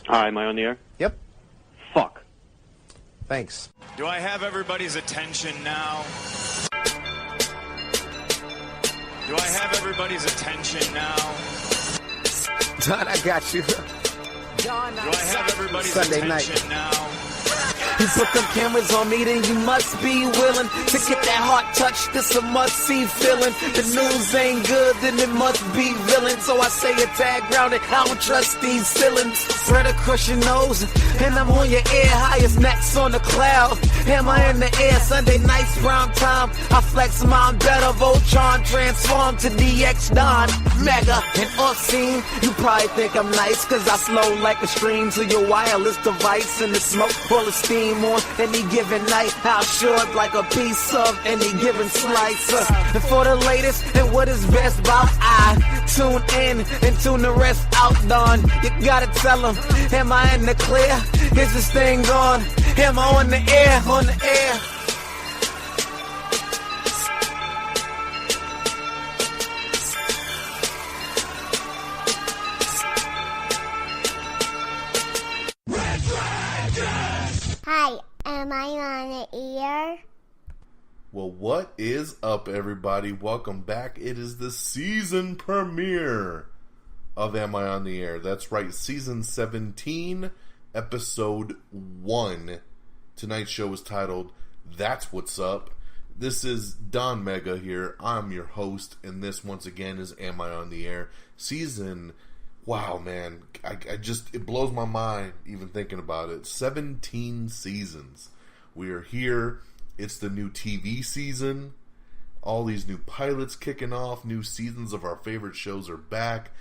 Hi, am I on the air? Yep. Fuck. Thanks. Do I have everybody's attention now? Do I have everybody's attention now? John, I got you. John, do I have everybody's Sunday attention night. now? You put them cameras on me, then you must be willing to get that heart touch. This a must-see feeling. The news ain't good, then it must be villain. So I say a tag grounded. I don't trust these ceilings. Spread across your nose, and I'm on your ear. Highest necks on the cloud. Am I in the air? Sunday nights, prime time. I flex mine better. Voltron transform to DX Don. Mega and obscene. You probably think I'm nice, cause I slow like a stream to your wireless device. And the smoke full of steam on any given night. I'll short like a piece of any given slice. And for the latest and what is best about, I tune in and tune the rest out, Don. You gotta tell them, am I in the clear? Is this thing on? Am I on the air? On the air? Hi, am I on the air? Well, what is up, everybody? Welcome back. It is the season premiere of Am I on the Air? That's right, season 17, episode 1. Tonight's show is titled That's What's Up. This is Don Mega here. I'm your host, and this once again is Am I on the Air? Season, wow, man, it blows my mind even thinking about it. 17 seasons. We are here. It's the new TV season. All these new pilots kicking off. New seasons of our favorite shows are back.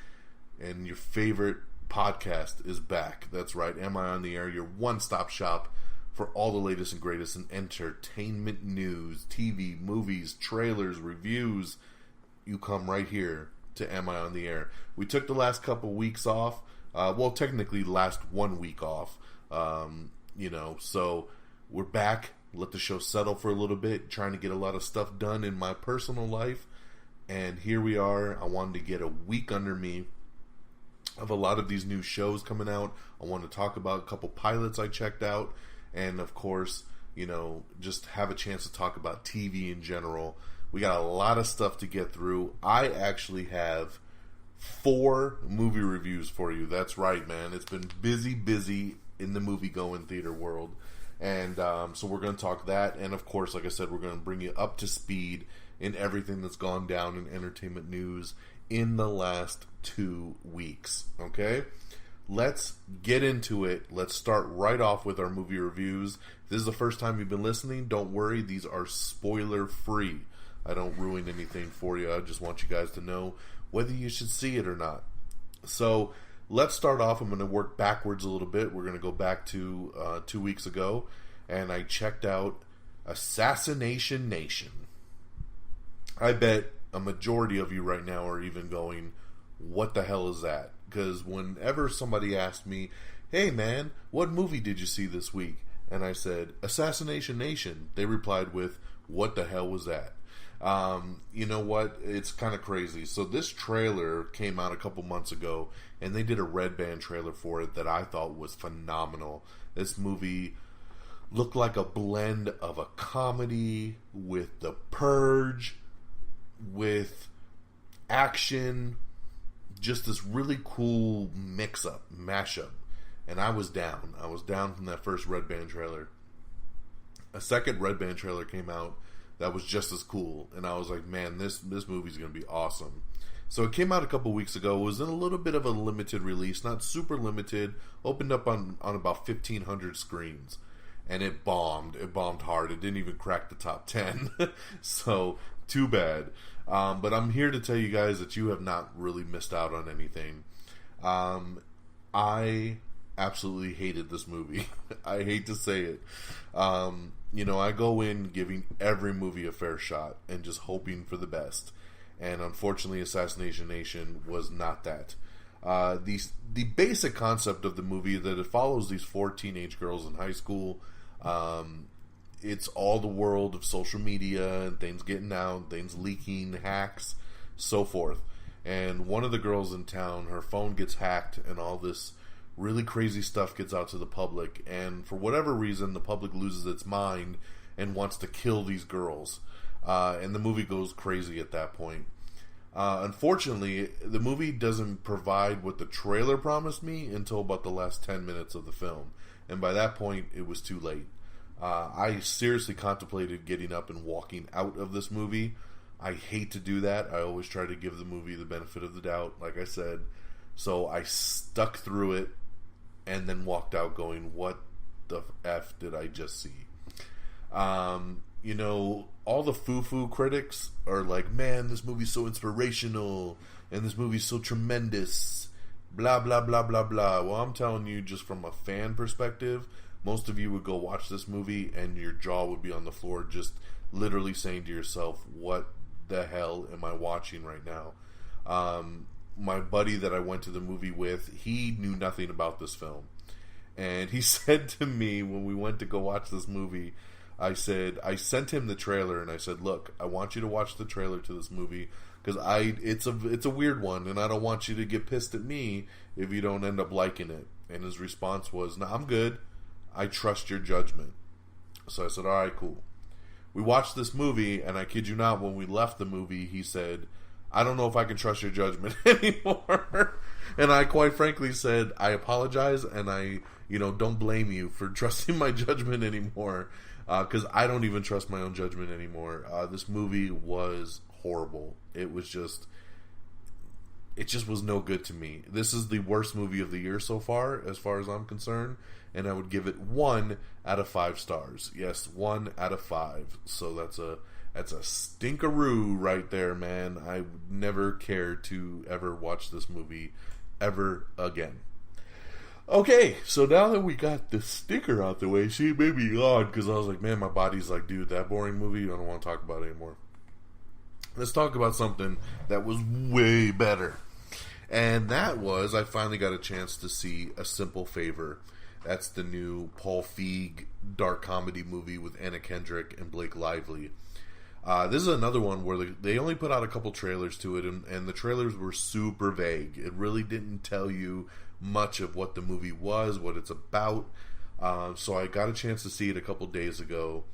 And your favorite podcast is back. That's right. Am I on the Air? Your one-stop shop for all the latest and greatest in entertainment news, TV, movies, trailers, reviews. You come right here to Am I on the Air? We took the last couple weeks off. Well, technically last 1 week off. So we're back. Let the show settle for a little bit. Trying to get a lot of stuff done in my personal life. And here we are. I wanted to get a week under me of a lot of these new shows coming out. I want to talk about a couple pilots I checked out. And of course, just have a chance to talk about TV in general. We got a lot of stuff to get through. I actually have 4 movie reviews for you. That's right, man. It's been busy in the movie-going theater world. And so we're going to talk that. And of course, like I said, we're going to bring you up to speed in everything that's gone down in entertainment news in the last 2 weeks. Okay? Let's get into it. Let's start right off with our movie reviews. If this is the first time you've been listening, don't worry. These are spoiler-free. I don't ruin anything for you. I just want you guys to know whether you should see it or not. So let's start off. I'm going to work backwards a little bit. We're going to go back to 2 weeks ago, and I checked out Assassination Nation. I bet a majority of you right now are even going, what the hell is that? Because whenever somebody asked me, hey man, what movie did you see this week? And I said, Assassination Nation. They replied with, what the hell was that? You know what? It's kind of crazy. So this trailer came out a couple months ago, and they did a red band trailer for it that I thought was phenomenal. This movie looked like a blend of a comedy with The Purge, with action, just this really cool mix-up, mashup. And I was down. I was down from that first red band trailer. A second red band trailer came out that was just as cool, and I was like, man, this movie's going to be awesome. So it came out a couple weeks ago. It was in a little bit of a limited release, not super limited, opened up on about 1,500 screens, and it bombed. It bombed hard. It didn't even crack the top 10, so too bad. But I'm here to tell you guys that you have not really missed out on anything. I absolutely hated this movie. I hate to say it. I go in giving every movie a fair shot and just hoping for the best. And unfortunately, Assassination Nation was not that. The basic concept of the movie is that it follows these 4 teenage girls in high school. It's all the world of social media and things getting out, things leaking, hacks, so forth. And one of the girls in town, her phone gets hacked, and all this really crazy stuff gets out to the public, and for whatever reason, the public loses its mind and wants to kill these girls. And the movie goes crazy at that point. Unfortunately, the movie doesn't provide what the trailer promised me until about the last 10 minutes of the film. And by that point, it was too late. I seriously contemplated getting up and walking out of this movie. I hate to do that. I always try to give the movie the benefit of the doubt, like I said. So I stuck through it and then walked out going, what the F did I just see? You know, all the foo-foo critics are like, man, this movie's so inspirational, and this movie's so tremendous, blah, blah, blah, blah, blah. Well, I'm telling you, just from a fan perspective, most of you would go watch this movie, and your jaw would be on the floor, just literally saying to yourself, what the hell am I watching right now? My buddy that I went to the movie with, he knew nothing about this film. And he said to me when we went to go watch this movie, I sent him the trailer and I said, look, I want you to watch the trailer to this movie because it's a weird one and I don't want you to get pissed at me if you don't end up liking it. And his response was, no, I'm good. I trust your judgment. So I said, all right, cool. We watched this movie, and I kid you not, when we left the movie, he said, I don't know if I can trust your judgment anymore. And I quite frankly said, I apologize, and I, don't blame you for trusting my judgment anymore, because I don't even trust my own judgment anymore. This movie was horrible. It just was no good to me. This is the worst movie of the year so far as I'm concerned, and I would give it 1 out of 5 stars. Yes, 1 out of 5. So that's a stinkeroo right there, man. I would never care to ever watch this movie ever again. Okay, so now that we got the stinker out the way, she made me odd because I was like, man, my body's like, dude, that boring movie, I don't want to talk about it anymore. Let's talk about something that was way better. And that was, I finally got a chance to see A Simple Favor. That's the new Paul Feig dark comedy movie with Anna Kendrick and Blake Lively. This is another one where they only put out a couple trailers to it, and the trailers were super vague. It really didn't tell you much of what the movie was, what it's about. So I got a chance to see it a couple days ago,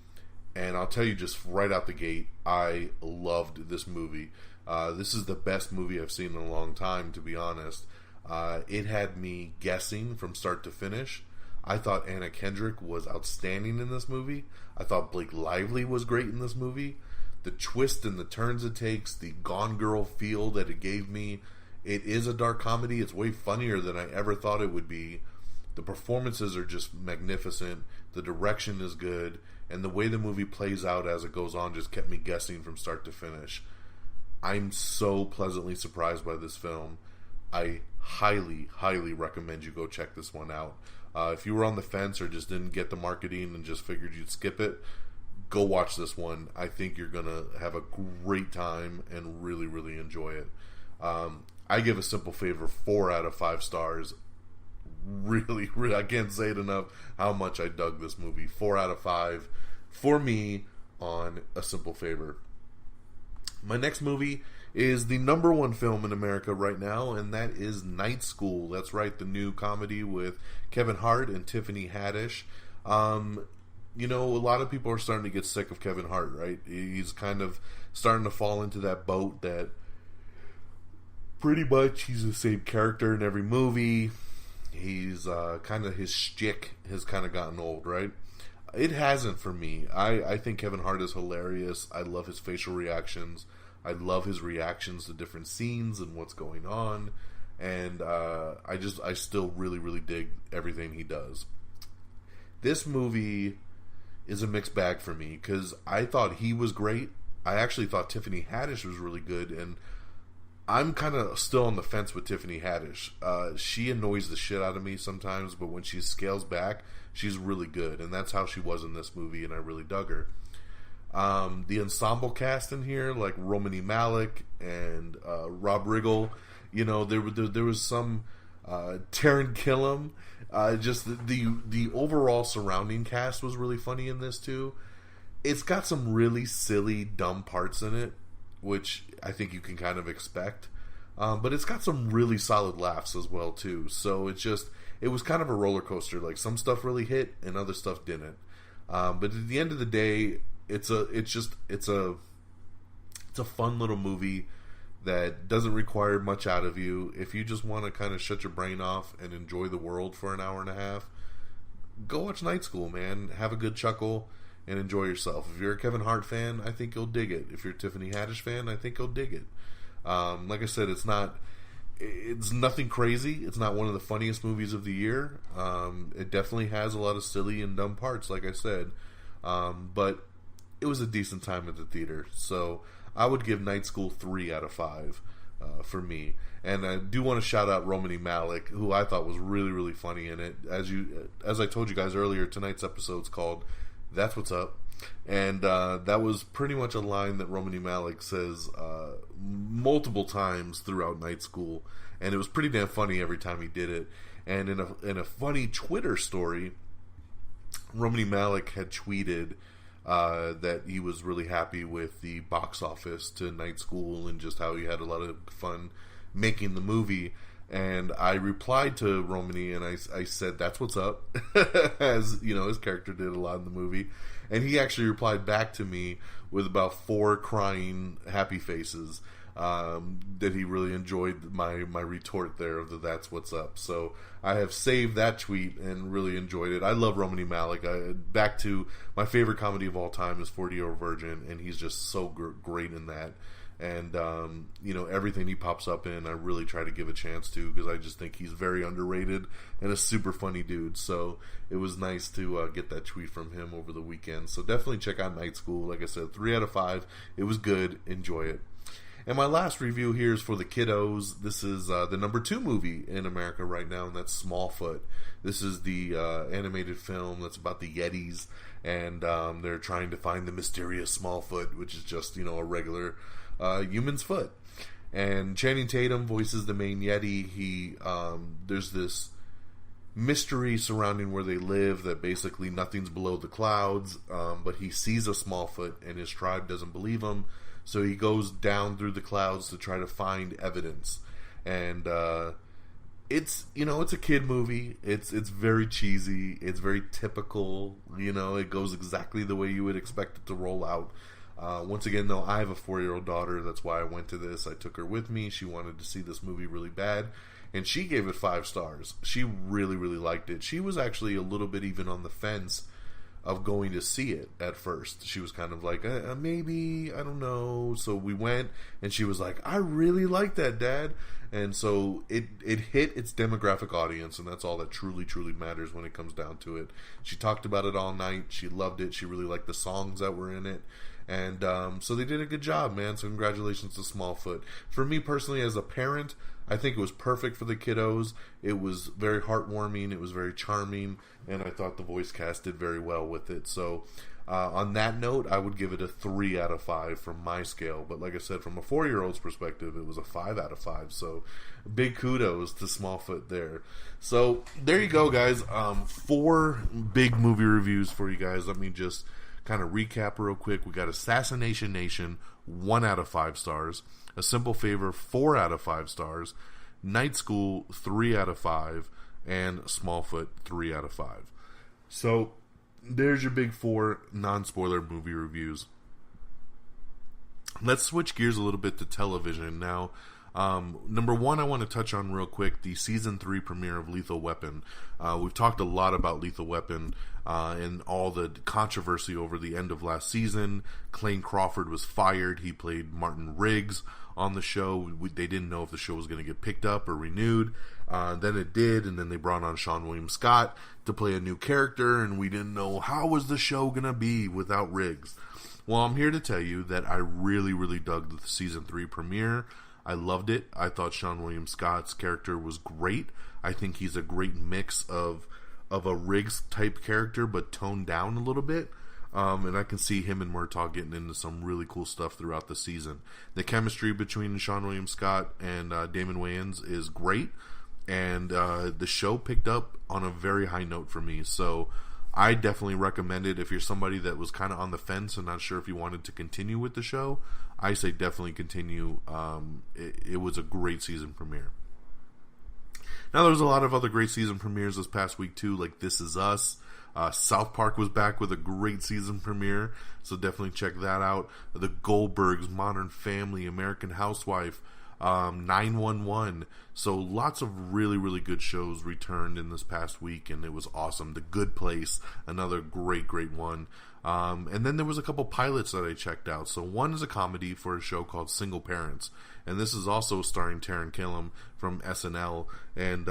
and I'll tell you just right out the gate, I loved this movie. This is the best movie I've seen in a long time, to be honest. It had me guessing from start to finish. I thought Anna Kendrick was outstanding in this movie. I thought Blake Lively was great in this movie. The twist and the turns it takes, the Gone Girl feel that it gave me. It is a dark comedy. It's way funnier than I ever thought it would be. The performances are just magnificent. The direction is good. And the way the movie plays out as it goes on just kept me guessing from start to finish. I'm so pleasantly surprised by this film. I highly, highly recommend you go check this one out. If you were on the fence or just didn't get the marketing and just figured you'd skip it, go watch this one. I think you're going to have a great time and really, really enjoy it. I give A Simple Favor 4 out of 5 stars. Really, really, I can't say it enough how much I dug this movie. 4 out of 5 for me on A Simple Favor. My next movie is the number one film in America right now, and that is Night School. That's right, the new comedy with Kevin Hart and Tiffany Haddish. A lot of people are starting to get sick of Kevin Hart, right? He's kind of starting to fall into that boat that pretty much he's the same character in every movie. He's kind of, his shtick has kind of gotten old, right? It hasn't for me. I think Kevin Hart is hilarious. I love his facial reactions. I love his reactions to different scenes and what's going on. And I still really, really dig everything he does. This movie is a mixed bag for me because I thought he was great. I actually thought Tiffany Haddish was really good, and I'm kind of still on the fence with Tiffany Haddish. She annoys the shit out of me sometimes, but when she scales back, she's really good, and that's how she was in this movie, and I really dug her. The ensemble cast in here, like Romany Malek and Rob Riggle, there was some Taron Killam. Just the overall surrounding cast was really funny in this too. It's got some really silly, dumb parts in it, which I think you can kind of expect. But it's got some really solid laughs as well too. So it was kind of a roller coaster. Like, some stuff really hit and other stuff didn't. But at the end of the day, it's a fun little movie that doesn't require much out of you. If you just want to kind of shut your brain off and enjoy the world for an hour and a half, go watch Night School, man. Have a good chuckle and enjoy yourself. If you're a Kevin Hart fan, I think you'll dig it. If you're a Tiffany Haddish fan, I think you'll dig it. Like I said, it's nothing crazy. It's not one of the funniest movies of the year. It definitely has a lot of silly and dumb parts, like I said. But it was a decent time at the theater. So I would give Night School 3 out of 5 for me. And I do want to shout out Romany Malik, who I thought was really, really funny in it. As I told you guys earlier, tonight's episode's called That's What's Up. And that was pretty much a line that Romany Malik says multiple times throughout Night School. And it was pretty damn funny every time he did it. And in a funny Twitter story, Romany Malik had tweeted that he was really happy with the box office to Night School and just how he had a lot of fun making the movie. And I replied to Romany and I said, "That's what's up," as you know, his character did a lot in the movie. And he actually replied back to me with about 4 crying happy faces, that he really enjoyed my retort there of the "That's what's up." So I have saved that tweet and really enjoyed it. I love Romany Malik. Back to my favorite comedy of all time is 40-Year-Old Virgin, and he's just so great in that. And you know, everything he pops up in, I really try to give a chance to, because I just think he's very underrated and a super funny dude. So it was nice to get that tweet from him over the weekend. So definitely check out Night School. Like I said, 3 out of 5. It was good. Enjoy it. And my last review here is for the kiddos. This is the number 2 movie in America right now, and that's Smallfoot. This is the animated film that's about the Yetis, and they're trying to find the mysterious Smallfoot, which is just, you know, a regular human's foot. And Channing Tatum voices the main Yeti. There's this mystery surrounding where they live, that basically nothing's below the clouds, but he sees a Smallfoot and his tribe doesn't believe him, so he goes down through the clouds to try to find evidence. And it's, you know, it's a kid movie. It's very cheesy. It's very typical. You know, it goes exactly the way you would expect it to roll out. Once again, though, I have a 4-year-old daughter. That's why I went to this. I took her with me. She wanted to see this movie really bad, and she gave it 5 stars. She really, really liked it. She was actually a little bit even on the fence of going to see it at first. She was kind of like, maybe, I don't know. So we went, and she was like, "I really like that, Dad." And so it hit its demographic audience, and that's all that truly, truly matters when it comes down to it. She talked about it all night. She loved it. She really liked the songs that were in it. And so they did a good job, man. So congratulations to Smallfoot. For me personally, as a parent, I think it was perfect for the kiddos. It was very heartwarming. It was very charming. And I thought the voice cast did very well with it. So on that note, I would give it a 3 out of 5 from my scale. But like I said, from a 4-year-old's perspective, it was a 5 out of 5. So big kudos to Smallfoot there. So there you go, guys. 4 big movie reviews for you guys. Let me just kind of recap real quick. We got Assassination Nation, 1 out of 5 stars. A Simple Favor, 4 out of 5 stars. Night School, 3 out of 5. And Smallfoot, 3 out of 5. So there's your big 4 non-spoiler movie reviews. Let's switch gears a little bit to television now. Number 1, I want to touch on real quick the season 3 premiere of Lethal Weapon. We've talked a lot about Lethal Weapon and all the controversy over the end of last season. Clayne Crawford was fired. He played Martin Riggs on the show. They didn't know if the show was going to get picked up or renewed. Then it did, and then they brought on Sean William Scott to play a new character, and we didn't know how was the show going to be without Riggs. Well, I'm here to tell you that I really, really dug the season 3 premiere. I loved it. I thought Sean William Scott's character was great. I think he's a great mix of a Riggs type character, but toned down a little bit. And I can see him and Murtaugh getting into some really cool stuff throughout the season. The chemistry between Sean William Scott and Damon Wayans is great. And the show picked up on a very high note for me. So I definitely recommend it. If you're somebody that was kind of on the fence and not sure if you wanted to continue with the show, I say definitely continue. It was a great season premiere. Now, there was a lot of other great season premieres this past week, too, like This Is Us. South Park was back with a great season premiere, so definitely check that out. The Goldbergs, Modern Family, American Housewife, 911. So lots of really, really good shows returned in this past week, and it was awesome. The Good Place, another great, great one. And then there was a couple pilots that I checked out. So one is a comedy for a show called Single Parents, and this is also starring Taran Killam from SNL, and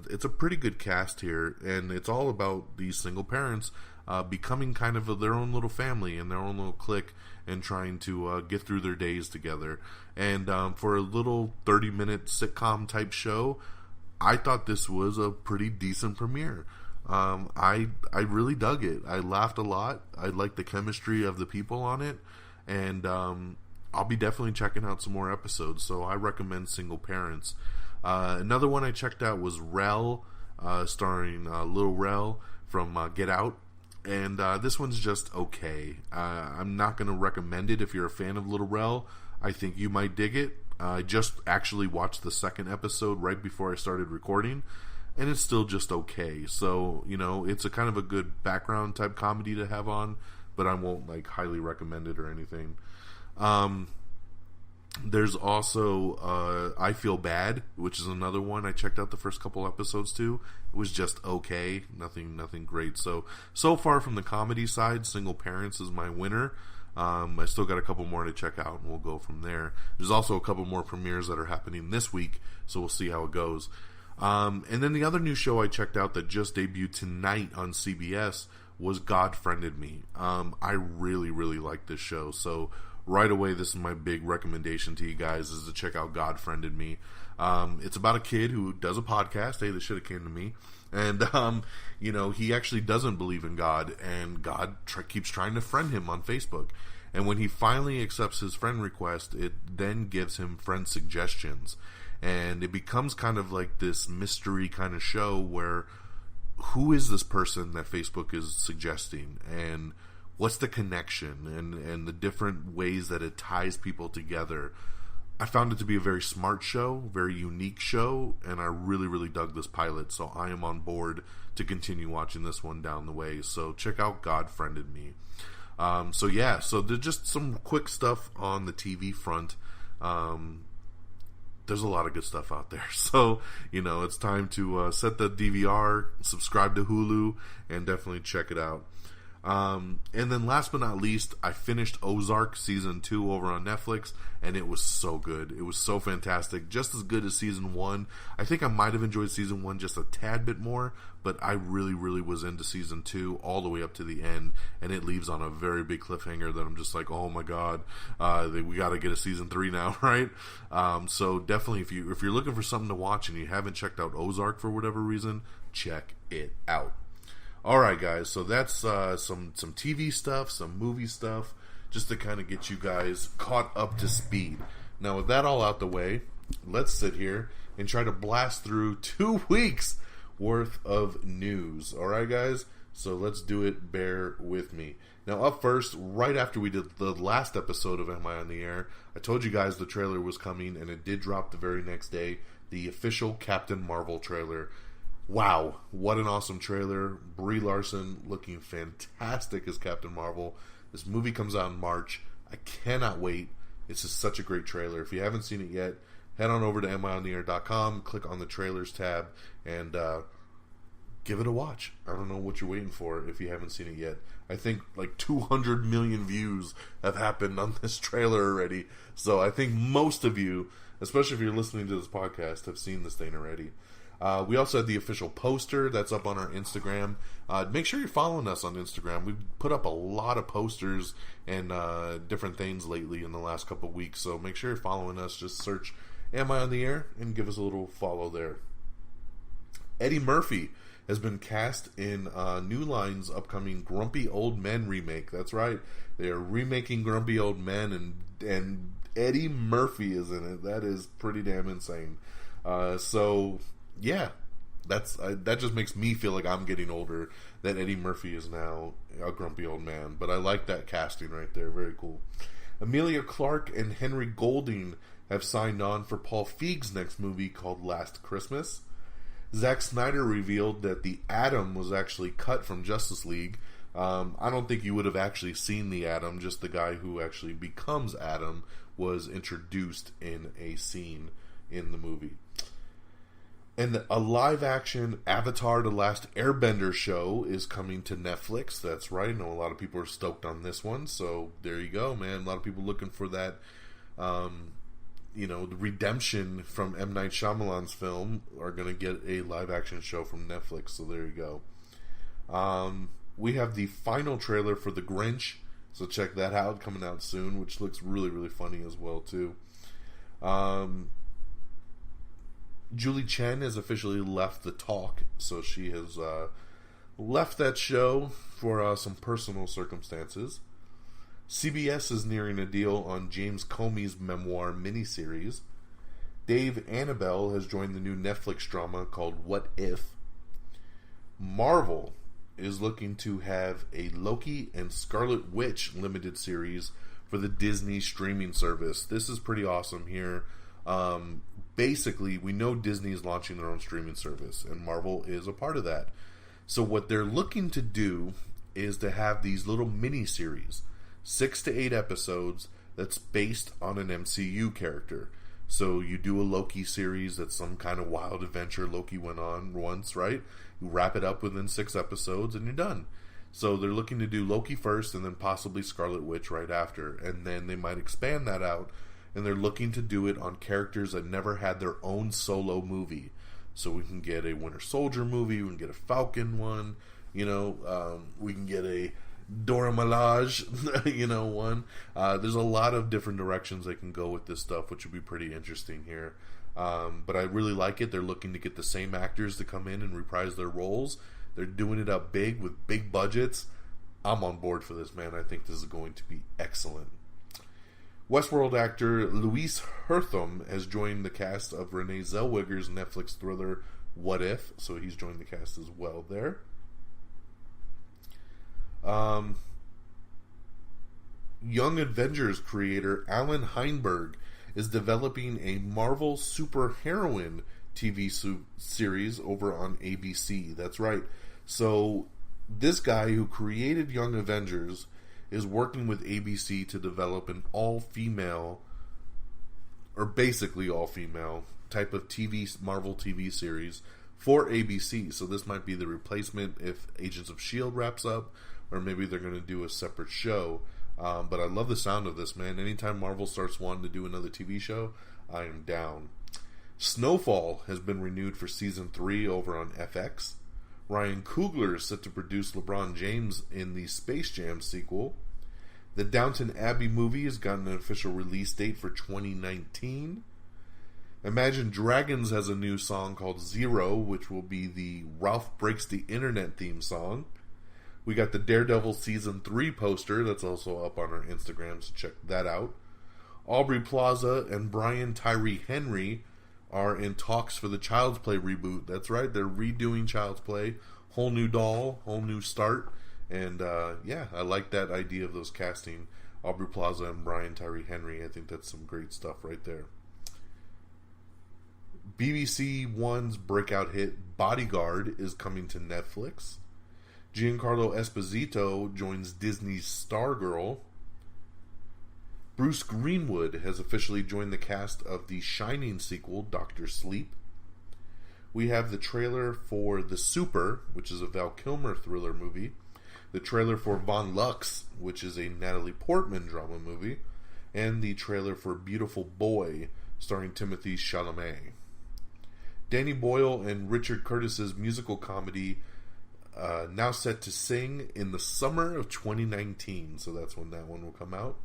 it's a pretty good cast here, and it's all about these single parents becoming kind of their own little family and their own little clique, and trying to get through their days together. And for a little 30-minute sitcom type show, I thought this was a pretty decent premiere. I really dug it. I laughed a lot. I liked the chemistry of the people on it, and I'll be definitely checking out some more episodes, so I recommend Single Parents. Another one I checked out was Rel, starring Lil Rel from Get Out, and this one's just okay. I'm not going to recommend it if you're a fan of Lil Rel. I think you might dig it. I just actually watched the second episode right before I started recording, and it's still just okay. So, you know, it's a kind of a good background type comedy to have on, but I won't like highly recommend it or anything. There's also I Feel Bad, which is another one I checked out the first couple episodes too. It was just okay, nothing great. So far from the comedy side, Single Parents is my winner. I still got a couple more to check out, and we'll go from there. There's also a couple more premieres that are happening this week, so we'll see how it goes. And then the other new show I checked out that just debuted tonight on CBS was God Friended Me. I really, really like this show, so right away, this is my big recommendation to you guys, is to check out God Friended Me. It's about a kid who does a podcast. Hey, this should have came to me. And, you know, he actually doesn't believe in God, and God keeps trying to friend him on Facebook. And when he finally accepts his friend request, it then gives him friend suggestions. And it becomes kind of like this mystery kind of show where who is this person that Facebook is suggesting, and what's the connection, and the different ways that it ties people together. I found it to be a very smart show, very unique show, and I really, really dug this pilot, so I am on board to continue watching this one down the way. So check out God Friended Me. So there's just some quick stuff on the TV front. There's a lot of good stuff out there. So, you know, it's time to set the DVR, subscribe to Hulu, and definitely check it out. And then last but not least, I finished Ozark Season 2 over on Netflix, and it was so good. It was so fantastic. Just as good as Season 1. I think I might have enjoyed Season 1 just a tad bit more, but I really, really was into Season 2 all the way up to the end, and it leaves on a very big cliffhanger that I'm just like, oh my god, we gotta get a Season 3 now, right? So definitely, if you're looking for something to watch and you haven't checked out Ozark for whatever reason, check it out. Alright guys, so that's some TV stuff, some movie stuff, just to kind of get you guys caught up to speed. Now with that all out the way, let's sit here and try to blast through 2 weeks worth of news. Alright guys, so let's do it, bear with me. Now up first, right after we did the last episode of Am I on the Air, I told you guys the trailer was coming, and it did drop the very next day, the official Captain Marvel trailer. Wow, what an awesome trailer. Brie Larson looking fantastic as Captain Marvel. This movie comes out in March. I cannot wait. It's just such a great trailer. If you haven't seen it yet, head on over to amiontheair.com, click on the trailers tab, and give it a watch. I don't know what you're waiting for if you haven't seen it yet. I think like 200 million views have happened on this trailer already. So I think most of you, especially if you're listening to this podcast, have seen this thing already. We also had the official poster that's up on our Instagram. Make sure you're following us on Instagram. We've put up a lot of posters and different things lately in the last couple of weeks, so make sure you're following us. Just search Am I on the Air and give us a little follow there. Eddie Murphy has been cast in New Line's upcoming Grumpy Old Men remake. That's right. They are remaking Grumpy Old Men, and Eddie Murphy is in it. That is pretty damn insane. Yeah, that just makes me feel like I'm getting older, that Eddie Murphy is now a grumpy old man. But I like that casting right there. Very cool. Emilia Clarke and Henry Golding have signed on for Paul Feig's next movie called Last Christmas. Zack Snyder revealed that the Atom was actually cut from Justice League. I don't think you would have actually seen the Atom, just the guy who actually becomes Atom was introduced in a scene in the movie. And a live-action Avatar: The Last Airbender show is coming to Netflix. That's right. I know a lot of people are stoked on this one, so there you go, man. A lot of people looking for that, the redemption from M. Night Shyamalan's film are going to get a live-action show from Netflix, so there you go. We have the final trailer for The Grinch, so check that out, coming out soon, which looks really, really funny as well, too. Julie Chen has officially left The Talk, so she has left that show for some personal circumstances. CBS is nearing a deal on James Comey's memoir miniseries. Dave Annabelle has joined the new Netflix drama called What If. Marvel is looking to have a Loki and Scarlet Witch limited series for the Disney streaming service. This is pretty awesome here. Basically, we know Disney is launching their own streaming service, and Marvel is a part of that. So what they're looking to do is to have these little mini-series, 6 to 8 episodes, that's based on an MCU character. So you do a Loki series that's some kind of wild adventure Loki went on once, right? You wrap it up within 6 episodes, and you're done. So they're looking to do Loki first, and then possibly Scarlet Witch right after. And then they might expand that out, and they're looking to do it on characters that never had their own solo movie. So we can get a Winter Soldier movie, we can get a Falcon one, we can get a Dora Milaje, one. There's a lot of different directions they can go with this stuff, which would be pretty interesting here. But I really like it. They're looking to get the same actors to come in and reprise their roles. They're doing it up big with big budgets. I'm on board for this, man. I think this is going to be excellent. Westworld actor Louise Herthum has joined the cast of Renee Zellweger's Netflix thriller What If, so he's joined the cast as well there. Young Avengers creator Alan Heinberg is developing a Marvel superheroine TV series over on ABC. That's right. So this guy who created Young Avengers is working with ABC to develop an all-female, or basically all-female, type of Marvel TV series for ABC. So this might be the replacement if Agents of S.H.I.E.L.D. wraps up, or maybe they're going to do a separate show. But I love the sound of this, man. Anytime Marvel starts wanting to do another TV show, I am down. Snowfall has been renewed for Season 3 over on FX. Ryan Coogler is set to produce LeBron James in the Space Jam sequel. The Downton Abbey movie has gotten an official release date for 2019. Imagine Dragons has a new song called Zero, which will be the Ralph Breaks the Internet theme song. We got the Daredevil Season 3 poster that's also up on our Instagram, so check that out. Aubrey Plaza and Brian Tyree Henry are in talks for the Child's Play reboot. That's right, they're redoing Child's Play. Whole new doll, whole new start. And I like that idea of those casting. Aubrey Plaza and Brian Tyree Henry. I think that's some great stuff right there. BBC One's breakout hit Bodyguard is coming to Netflix. Giancarlo Esposito joins Disney's Stargirl. Bruce Greenwood has officially joined the cast of the Shining sequel, Dr. Sleep. We have the trailer for The Super, which is a Val Kilmer thriller movie. The trailer for Von Lux, which is a Natalie Portman drama movie. And the trailer for Beautiful Boy, starring Timothée Chalamet. Danny Boyle and Richard Curtis's musical comedy now set to sing in the summer of 2019. So that's when that one will come out.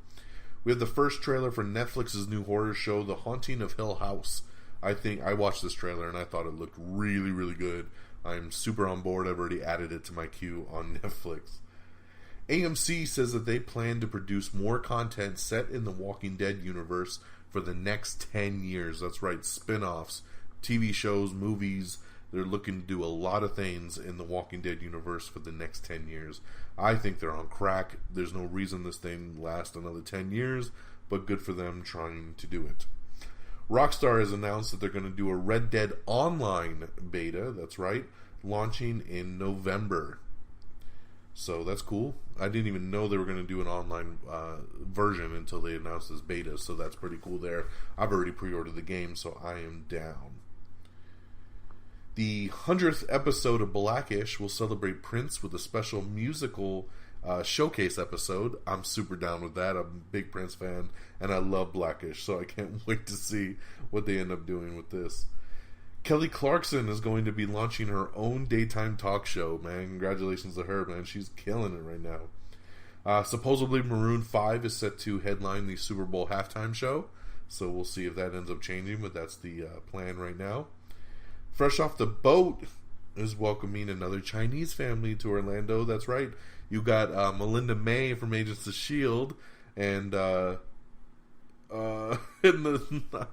We have the first trailer for Netflix's new horror show, The Haunting of Hill House. I watched this trailer and I thought it looked really, really good. I'm super on board. I've already added it to my queue on Netflix. AMC says that they plan to produce more content set in the Walking Dead universe for the next 10 years. That's right, spin-offs, TV shows, movies. They're looking to do a lot of things in the Walking Dead universe for the next 10 years. I think they're on crack. There's no reason this thing lasts another 10 years, but good for them trying to do it. Rockstar has announced that they're going to do a Red Dead Online beta. That's right, launching in November. So that's cool. I didn't even know they were going to do an online version until they announced this beta. So that's pretty cool there. I've already pre-ordered the game, so I am down. The 100th episode of Blackish will celebrate Prince with a special musical showcase episode. I'm super down with that. I'm a big Prince fan, and I love Blackish, so I can't wait to see what they end up doing with this. Kelly Clarkson is going to be launching her own daytime talk show, man. Congratulations to her, man. She's killing it right now. Supposedly Maroon 5 is set to headline the Super Bowl halftime show, so we'll see if that ends up changing, but that's the plan right now. Fresh Off the Boat is welcoming another Chinese family to Orlando. That's right. You got Melinda May from Agents of S.H.I.E.L.D. and I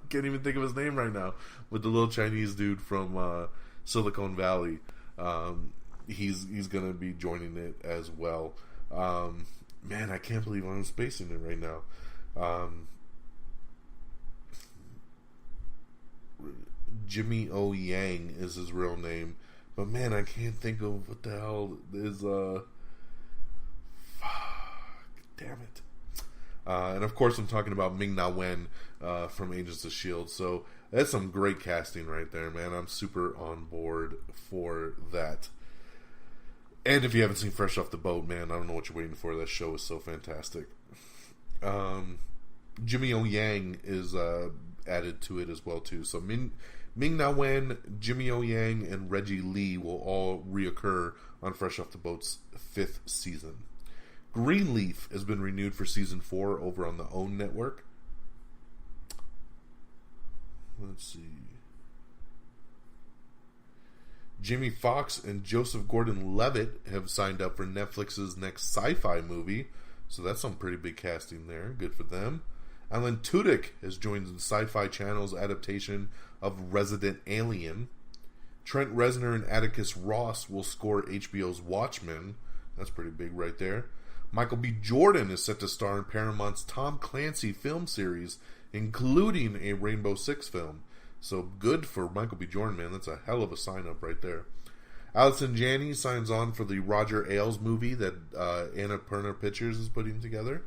can't even think of his name right now, with the little Chinese dude from Silicon Valley. He's going to be joining it as well. Man, I can't believe I'm spacing it right now. Jimmy O. Yang is his real name, but man, I can't think of what the hell is damn it. And of course I'm talking about Ming-Na Wen from Agents of S.H.I.E.L.D. So that's some great casting right there, man. I'm super on board for that. And if you haven't seen Fresh Off the Boat, man, I don't know what you're waiting for. That show is so fantastic. Jimmy O. Yang is added to it as well too. So Ming-Na Wen, Jimmy O. Yang, and Reggie Lee will all reoccur on Fresh Off the Boat's 5th season. Greenleaf has been renewed for season 4 over on the OWN network. Let's see. Jamie Foxx and Joseph Gordon-Levitt have signed up for Netflix's next sci-fi movie, so that's some pretty big casting there. Good for them. Alan Tudyk has joined the Sci-Fi Channel's adaptation of Resident Alien. Trent Reznor and Atticus Ross will score HBO's Watchmen. That's pretty big right there. Michael B. Jordan is set to star in Paramount's Tom Clancy film series, including a Rainbow Six film. So good for Michael B. Jordan, man. That's a hell of a sign-up right there. Allison Janney signs on for the Roger Ailes movie that Annapurna Pictures is putting together.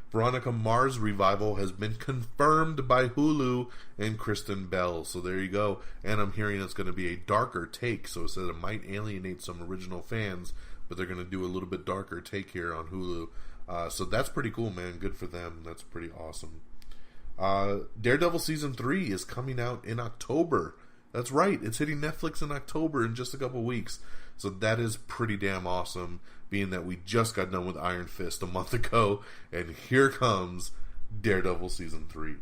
Veronica Mars revival has been confirmed by Hulu and Kristen Bell. So there you go. And I'm hearing it's going to be a darker take. So it says it might alienate some original fans, but they're going to do a little bit darker take here on Hulu. So that's pretty cool, man. Good for them. That's pretty awesome. Daredevil Season 3 is coming out in October. That's right. It's hitting Netflix in October in just a couple weeks. So that is pretty damn awesome, being that we just got done with Iron Fist a month ago, and here comes Daredevil Season 3.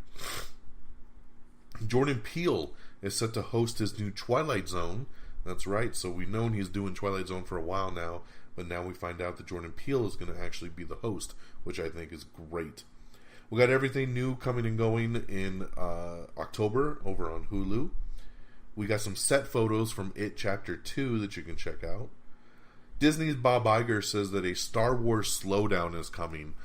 Jordan Peele is set to host his new Twilight Zone. That's right. So we've known he's doing Twilight Zone for a while now, but now we find out that Jordan Peele is going to actually be the host, which I think is great. We got everything new coming and going in October over on Hulu. We got some set photos from It Chapter 2 that you can check out. Disney's Bob Iger says that a Star Wars slowdown is coming.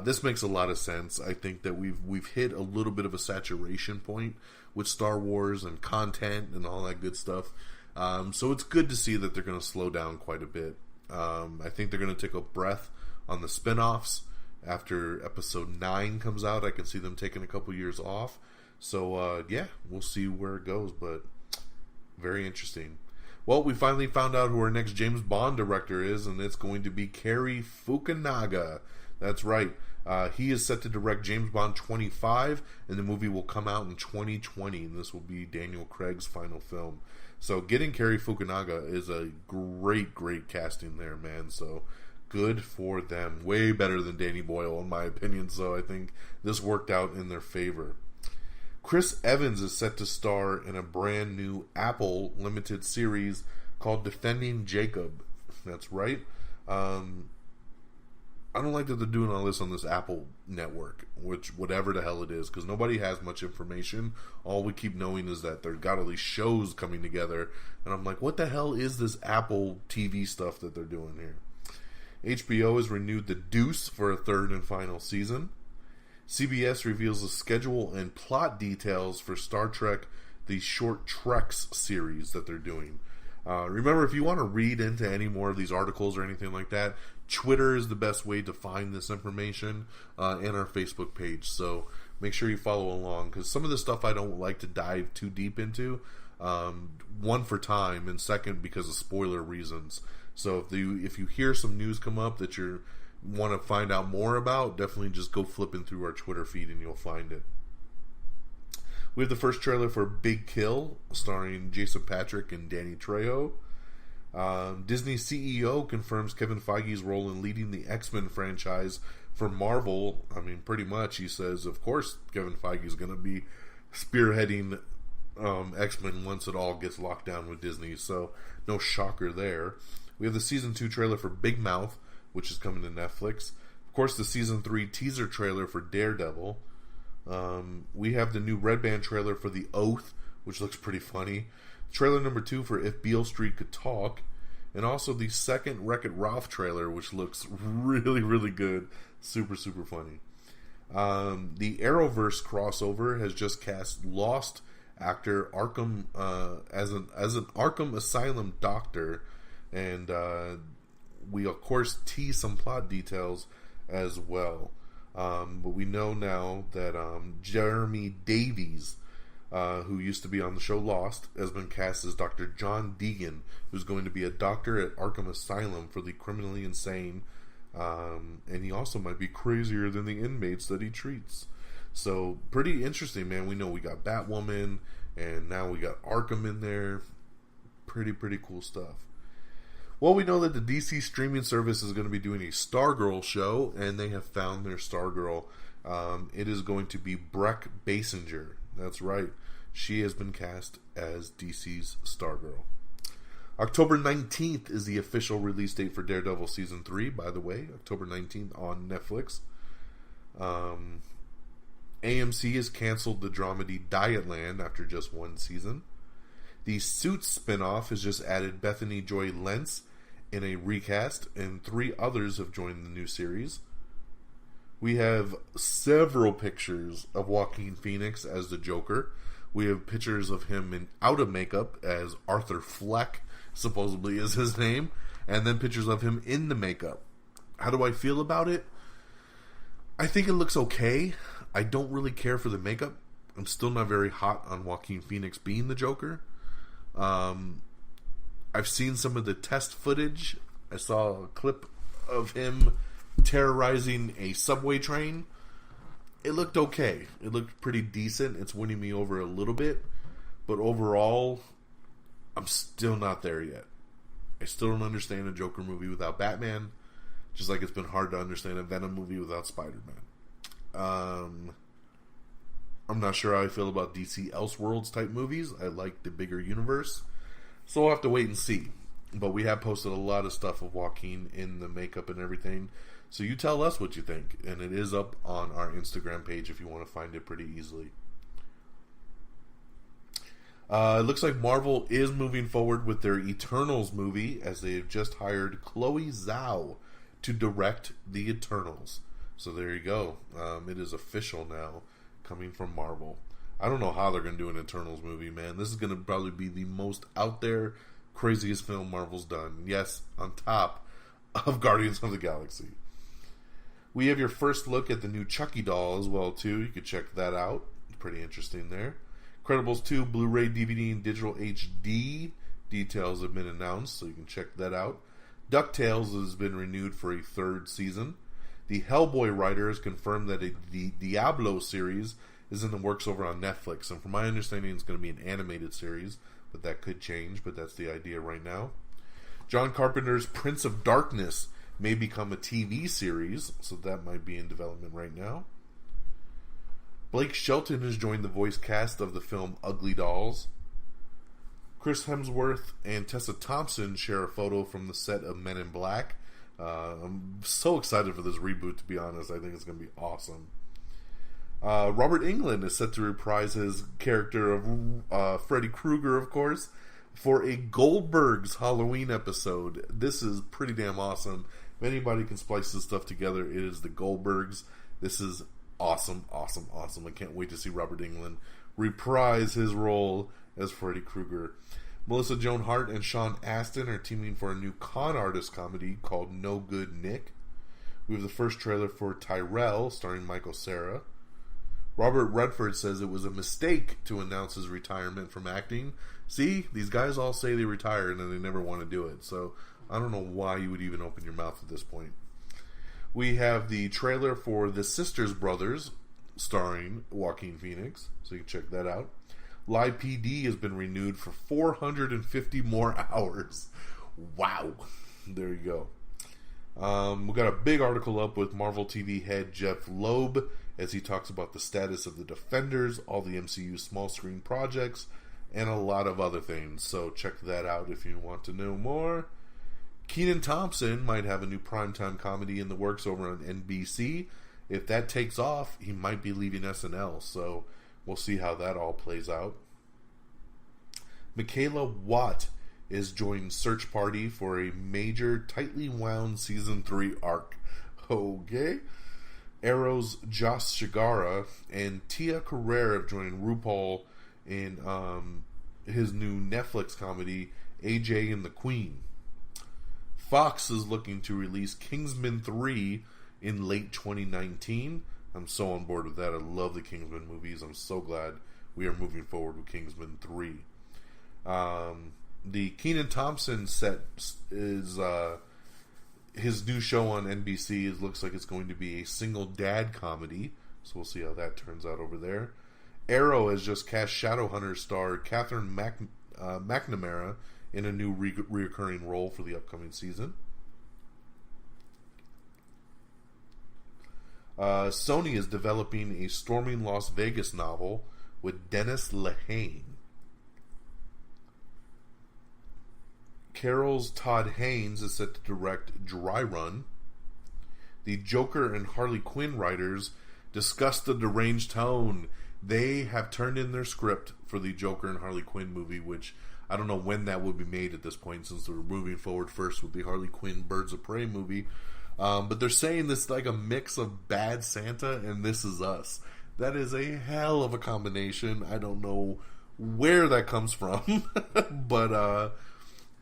This makes a lot of sense. I think that we've hit a little bit of a saturation point with Star Wars and content and all that good stuff. So it's good to see that they're going to slow down quite a bit. I think they're going to take a breath on the spin-offs. After episode 9 comes out, I can see them taking a couple years off. So, yeah, we'll see where it goes, but very interesting. Well, we finally found out who our next James Bond director is, and it's going to be Cary Fukunaga. That's right. He is set to direct James Bond 25, and the movie will come out in 2020, and this will be Daniel Craig's final film. So getting Cary Fukunaga is a great, great casting there, man. So good for them. Way better than Danny Boyle, in my opinion, so I think this worked out in their favor. Chris Evans is set to star in a brand new Apple limited series called Defending Jacob. That's right. I don't like that they're doing all this on this Apple network, which whatever the hell it is, because nobody has much information. All we keep knowing is that they've got all these shows coming together, and I'm like, what the hell is this Apple TV stuff that they're doing here? HBO has renewed The Deuce for a third and final season. CBS reveals the schedule and plot details for Star Trek, the Short Treks series that they're doing. Remember, if you want to read into any more of these articles or anything like that, Twitter is the best way to find this information, and our Facebook page. So make sure you follow along, because some of the stuff I don't like to dive too deep into. One, for time, and second, because of spoiler reasons. So if you hear some news come up that you want to find out more about, definitely just go flipping through our Twitter feed and you'll find it. We have the first trailer for Big Kill, starring Jason Patric and Danny Trejo. Disney CEO confirms Kevin Feige's role in leading the X-Men franchise for Marvel. I mean, pretty much, he says, of course, Kevin Feige is going to be spearheading X-Men once it all gets locked down with Disney, so no shocker there. We have the Season 2 trailer for Big Mouth, which is coming to Netflix. Of course, the Season 3 teaser trailer for Daredevil. We have the new Red Band trailer for The Oath, which looks pretty funny. Trailer number 2 for If Beale Street Could Talk. And also the second Wreck-It Ralph trailer, which looks really, really good. Super, super funny. The Arrowverse crossover has just cast Lost actor Arkham as an Arkham Asylum doctor. And we, of course, tease some plot details as well. But we know now that Jeremy Davies, who used to be on the show Lost, has been cast as Dr. John Deegan, who's going to be a doctor at Arkham Asylum for the criminally insane. And he also might be crazier than the inmates that he treats. So, pretty interesting, man. We know we got Batwoman, and now we got Arkham in there. Pretty cool stuff. Well, we know that the DC streaming service is going to be doing a Stargirl show, and they have found their Stargirl. It is going to be Brec Bassinger. That's right. She has been cast as DC's Stargirl. October 19th is the official release date for Daredevil Season 3, by the way. October 19th on Netflix. AMC has canceled the dramedy Dietland after just one season. The Suits spinoff has just added Bethany Joy Lentz in a recast, and 3 others have joined the new series. We have several pictures of Joaquin Phoenix as the Joker. We have pictures of him out of makeup as Arthur Fleck, supposedly is his name, and then pictures of him in the makeup. How do I feel about it? I think it looks okay. I don't really care for the makeup. I'm still not very hot on Joaquin Phoenix being the Joker. I've seen some of the test footage. I saw a clip of him terrorizing a subway train. It looked okay. It looked pretty decent. It's winning me over a little bit. But overall, I'm still not there yet. I still don't understand a Joker movie without Batman. Just like it's been hard to understand a Venom movie without Spider-Man. I'm not sure how I feel about DC Elseworlds type movies. I like the bigger universe. So we'll have to wait and see. But we have posted a lot of stuff of Joaquin in the makeup and everything. So you tell us what you think. And it is up on our Instagram page if you want to find it pretty easily. It looks like Marvel is moving forward with their Eternals movie, as they have just hired Chloe Zhao to direct the Eternals. So there you go. It is official now, coming from Marvel. I don't know how they're going to do an Eternals movie, man. This is going to probably be the most out there, craziest film Marvel's done. Yes, on top of Guardians of the Galaxy. We have your first look at the new Chucky doll as well, too. You can check that out. It's pretty interesting there. Incredibles 2 Blu-ray, DVD, and digital HD details have been announced, so you can check that out. DuckTales has been renewed for a 3rd season. The Hellboy writers confirmed that the Diablo series is in the works over on Netflix, and from my understanding it's going to be an animated series, but that could change, but that's the idea right now. John Carpenter's Prince of Darkness may become a TV series, so that might be in development right now. Blake Shelton has joined the voice cast of the film Ugly Dolls. Chris Hemsworth and Tessa Thompson share a photo from the set of Men in Black. I'm so excited for this reboot, to be honest. I think it's going to be awesome. Robert Englund is set to reprise his character of Freddy Krueger, of course, for a Goldberg's Halloween episode. This is pretty damn awesome. If anybody can splice this stuff together, it is the Goldbergs. This is awesome. I can't wait to see Robert Englund reprise his role as Freddy Krueger. Melissa Joan Hart and Sean Astin are teaming for a new con artist comedy called No Good Nick. We have the first trailer for Tyrell, starring Michael Cera. Robert Redford says it was a mistake to announce his retirement from acting. See, these guys all say they retire and then they never want to do it. So I don't know why you would even open your mouth at this point. We have the trailer for The Sisters Brothers, starring Joaquin Phoenix. So you can check that out. Live PD has been renewed for 450 more hours. Wow. There you go. We got a big article up with Marvel TV head Jeff Loeb as he talks about the status of the Defenders, all the MCU small screen projects, and a lot of other things. So check that out if you want to know more. Kenan Thompson might have a new primetime comedy in the works over on NBC. If that takes off, he might be leaving SNL. So we'll see how that all plays out. Michaela Watt is joining Search Party for a major, tightly wound Season 3 arc. Okay. Arrow's Josh Shigara and Tia Carrere have joined RuPaul in his new Netflix comedy, AJ and the Queen. Fox is looking to release Kingsman 3 in late 2019. I'm so on board with that. I love the Kingsman movies. I'm so glad we are moving forward with Kingsman 3. The Kenan Thompson set is his new show on NBC. It looks like it's going to be a single dad comedy, so we'll see how that turns out over there. Arrow has just cast Shadowhunter star Catherine McNamara in a new reoccurring role for the upcoming season. Sony is developing a storming Las Vegas novel with Dennis Lehane. Carol's Todd Haynes is set to direct Dry Run. The Joker and Harley Quinn writers discuss the deranged tone. They have turned in their script for the Joker and Harley Quinn movie, which I don't know when that will be made at this point, since they're moving forward first with the Harley Quinn Birds of Prey movie. But they're saying this is like a mix of Bad Santa and This Is Us. That is a hell of a combination. I don't know where that comes from, but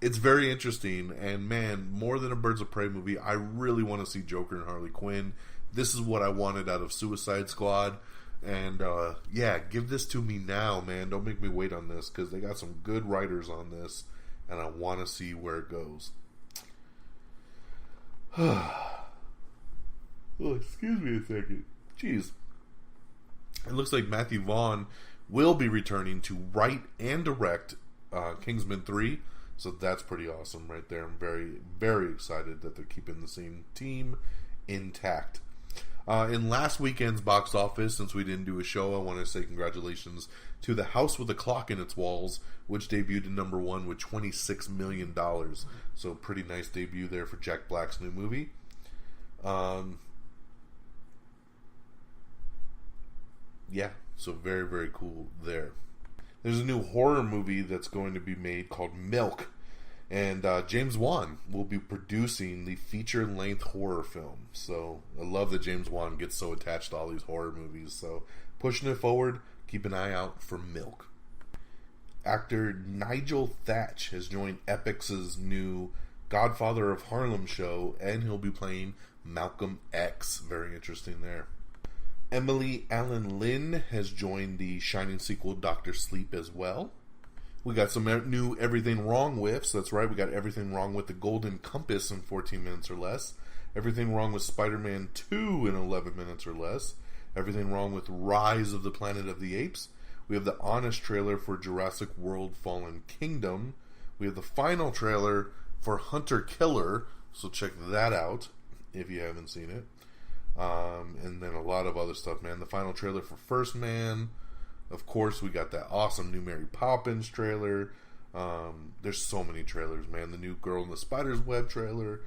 it's very interesting. And man, more than a Birds of Prey movie, I really want to see Joker and Harley Quinn. This is what I wanted out of Suicide Squad. And yeah, give this to me now, man. Don't make me wait on this, because they got some good writers on this, and I want to see where it goes. Oh, excuse me a second. Jeez. It looks like Matthew Vaughn will be returning to write and direct Kingsman 3. So that's pretty awesome right there. I'm very, very excited that they're keeping the same team intact. In last weekend's box office, since we didn't do a show, I want to say congratulations to The House with a Clock in Its Walls, which debuted in #1 with $26 million. So pretty nice debut there for Jack Black's new movie. Yeah, so very, very cool there. There's a new horror movie that's going to be made called Milk. And James Wan will be producing the feature-length horror film. So I love that James Wan gets so attached to all these horror movies. So pushing it forward, keep an eye out for Milk. Actor Nigel Thatch has joined Epix's new Godfather of Harlem show, and he'll be playing Malcolm X. Very interesting there. Emily Allen Lynn has joined the Shining sequel Dr. Sleep as well. We got some new Everything Wrong With. So that's right, we got Everything Wrong with the Golden Compass in 14 minutes or less. Everything Wrong with Spider-Man 2 in 11 minutes or less. Everything Wrong with Rise of the Planet of the Apes. We have the Honest trailer for Jurassic World Fallen Kingdom. We have the final trailer for Hunter Killer, so check that out if you haven't seen it. And then a lot of other stuff, man. The final trailer for First Man. Of course, we got that awesome new Mary Poppins trailer. There's so many trailers, man. The new Girl in the Spider's Web trailer.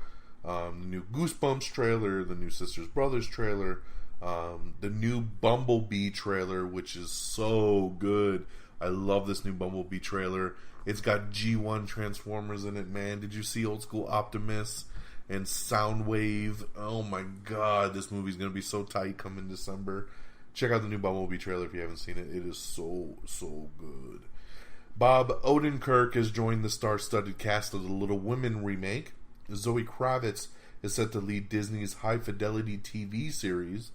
The new Goosebumps trailer. The new Sisters Brothers trailer. The new Bumblebee trailer, which is so good. I love this new Bumblebee trailer. It's got G1 Transformers in it, man. Did you see Old School Optimus? and Soundwave. Oh my god, this movie's going to be so tight coming December. Check out the new Bumblebee trailer if you haven't seen it. It is so good. Bob Odenkirk has joined the star-studded cast of the Little Women remake. Zoe Kravitz is set to lead Disney's high-fidelity TV series.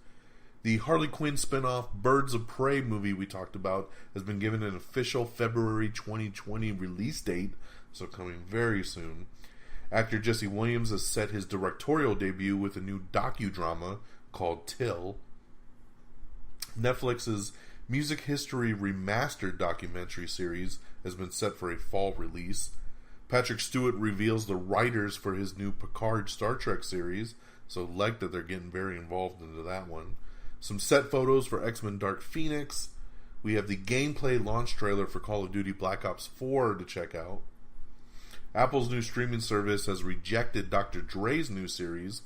The Harley Quinn spin-off Birds of Prey movie we talked about has been given an official February 2020 release date, so coming very soon. Actor Jesse Williams has set his directorial debut with a new docudrama called Till. Netflix's Music History Remastered documentary series has been set for a fall release. Patrick Stewart reveals the writers for his new Picard Star Trek series, so like that they're getting very involved into that one. Some set photos for X-Men Dark Phoenix. We have the gameplay launch trailer for Call of Duty Black Ops 4 to check out. Apple's new streaming service has rejected Dr. Dre's new series,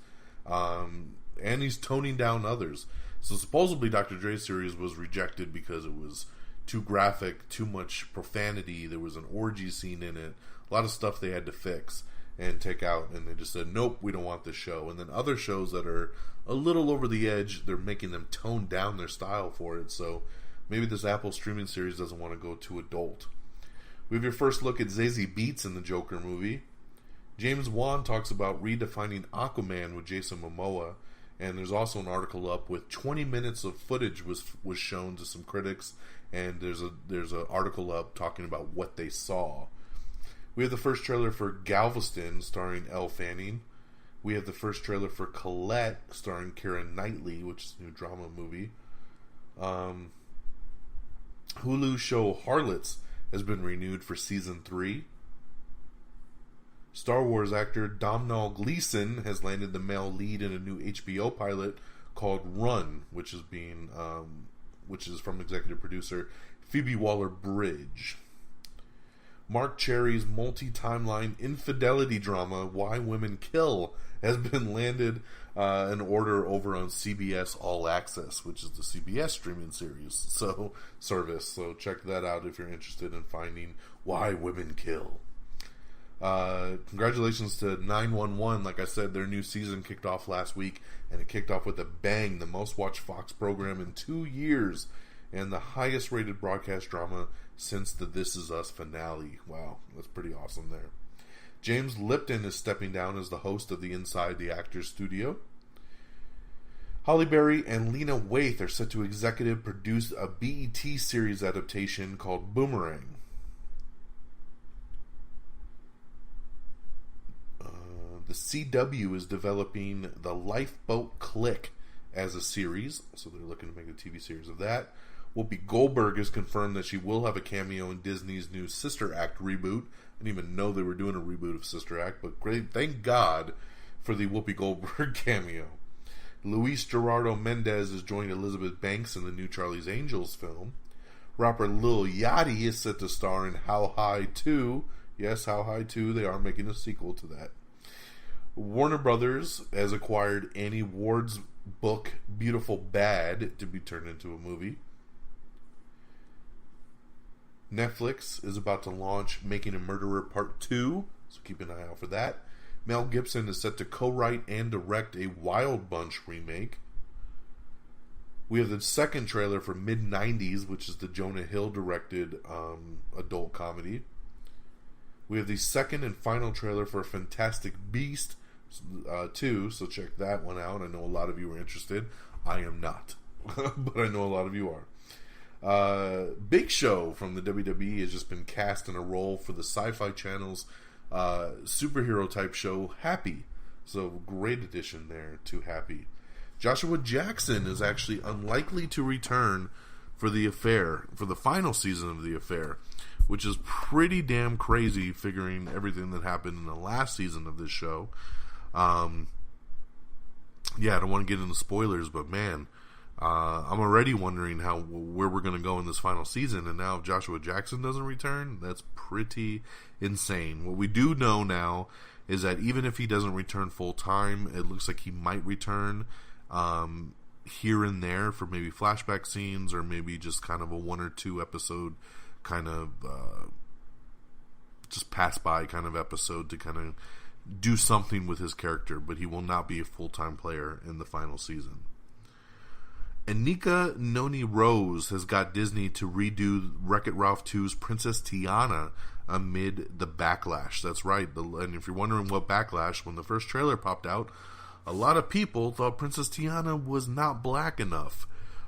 and he's toning down others. So supposedly Dr. Dre's series was rejected because it was too graphic, too much profanity, there was an orgy scene in it, a lot of stuff they had to fix and take out, and they just said, nope, we don't want this show. And then other shows that are a little over the edge, they're making them tone down their style for it, so maybe this Apple streaming series doesn't want to go too adult. We have your first look at Zazie Beetz in the Joker movie. James Wan talks about redefining Aquaman with Jason Momoa, and there's also an article up with 20 minutes of footage was shown to some critics, and there's an article up talking about what they saw. We have the first trailer for Galveston starring Elle Fanning. We have the first trailer for Colette starring Keira Knightley, which is a new drama movie. Hulu show Harlots has been renewed for season 3. Star Wars actor Domhnall Gleeson has landed the male lead in a new HBO pilot called Run, which is from executive producer Phoebe Waller-Bridge. Mark Cherry's multi-timeline infidelity drama Why Women Kill has been landed an order over on CBS All Access, which is the CBS streaming service. So check that out if you're interested in finding Why Women Kill. Congratulations to 911. Like I said, their new season kicked off last week, and it kicked off with a bang. The most watched Fox program in 2 years, and the highest rated broadcast drama since the This Is Us finale. Wow, that's pretty awesome there. James Lipton is stepping down as the host of the Inside the Actors Studio. Halle Berry and Lena Waithe are set to executive produce a BET series adaptation called Boomerang. The CW is developing The Lifeboat Click as a series, so they're looking to make a TV series of that. Whoopi Goldberg has confirmed that she will have a cameo in Disney's new Sister Act reboot. I didn't even know they were doing a reboot of Sister Act, but great, thank God for the Whoopi Goldberg cameo. Luis Gerardo Mendez has joined Elizabeth Banks in the new Charlie's Angels film. Rapper Lil Yachty is set to star in How High 2. Yes, How High 2, they are making a sequel to that. Warner Brothers has acquired Annie Ward's book Beautiful Bad to be turned into a movie. Netflix is about to launch Making a Murderer Part 2, so keep an eye out for that. Mel Gibson is set to co-write and direct a Wild Bunch remake. We have the second trailer for Mid-90s, which is the Jonah Hill directed adult comedy. We have the second and final trailer for Fantastic Beast 2, so check that one out. I know a lot of you are interested. I am not, but I know a lot of you are. Big Show from the WWE has just been cast in a role for the Sci-Fi Channel's superhero type show Happy. So great addition there to Happy. Joshua Jackson is actually unlikely to return for The Affair, for the final season of The Affair, which is pretty damn crazy figuring everything that happened in the last season of this show. Yeah, I don't want to get into spoilers, but man, I'm already wondering where we're going to go in this final season, and now if Joshua Jackson doesn't return, that's pretty insane. What we do know now is that even if he doesn't return full time, it looks like he might return here and there for maybe flashback scenes, or maybe just kind of a 1 or 2 episode kind of just pass by kind of episode to kind of do something with his character, but he will not be a full-time player in the final season. Anika Noni Rose has got Disney to redo Wreck-It Ralph 2's Princess Tiana amid the backlash. That's right. And if you're wondering what backlash, when the first trailer popped out, a lot of people thought Princess Tiana was not black enough.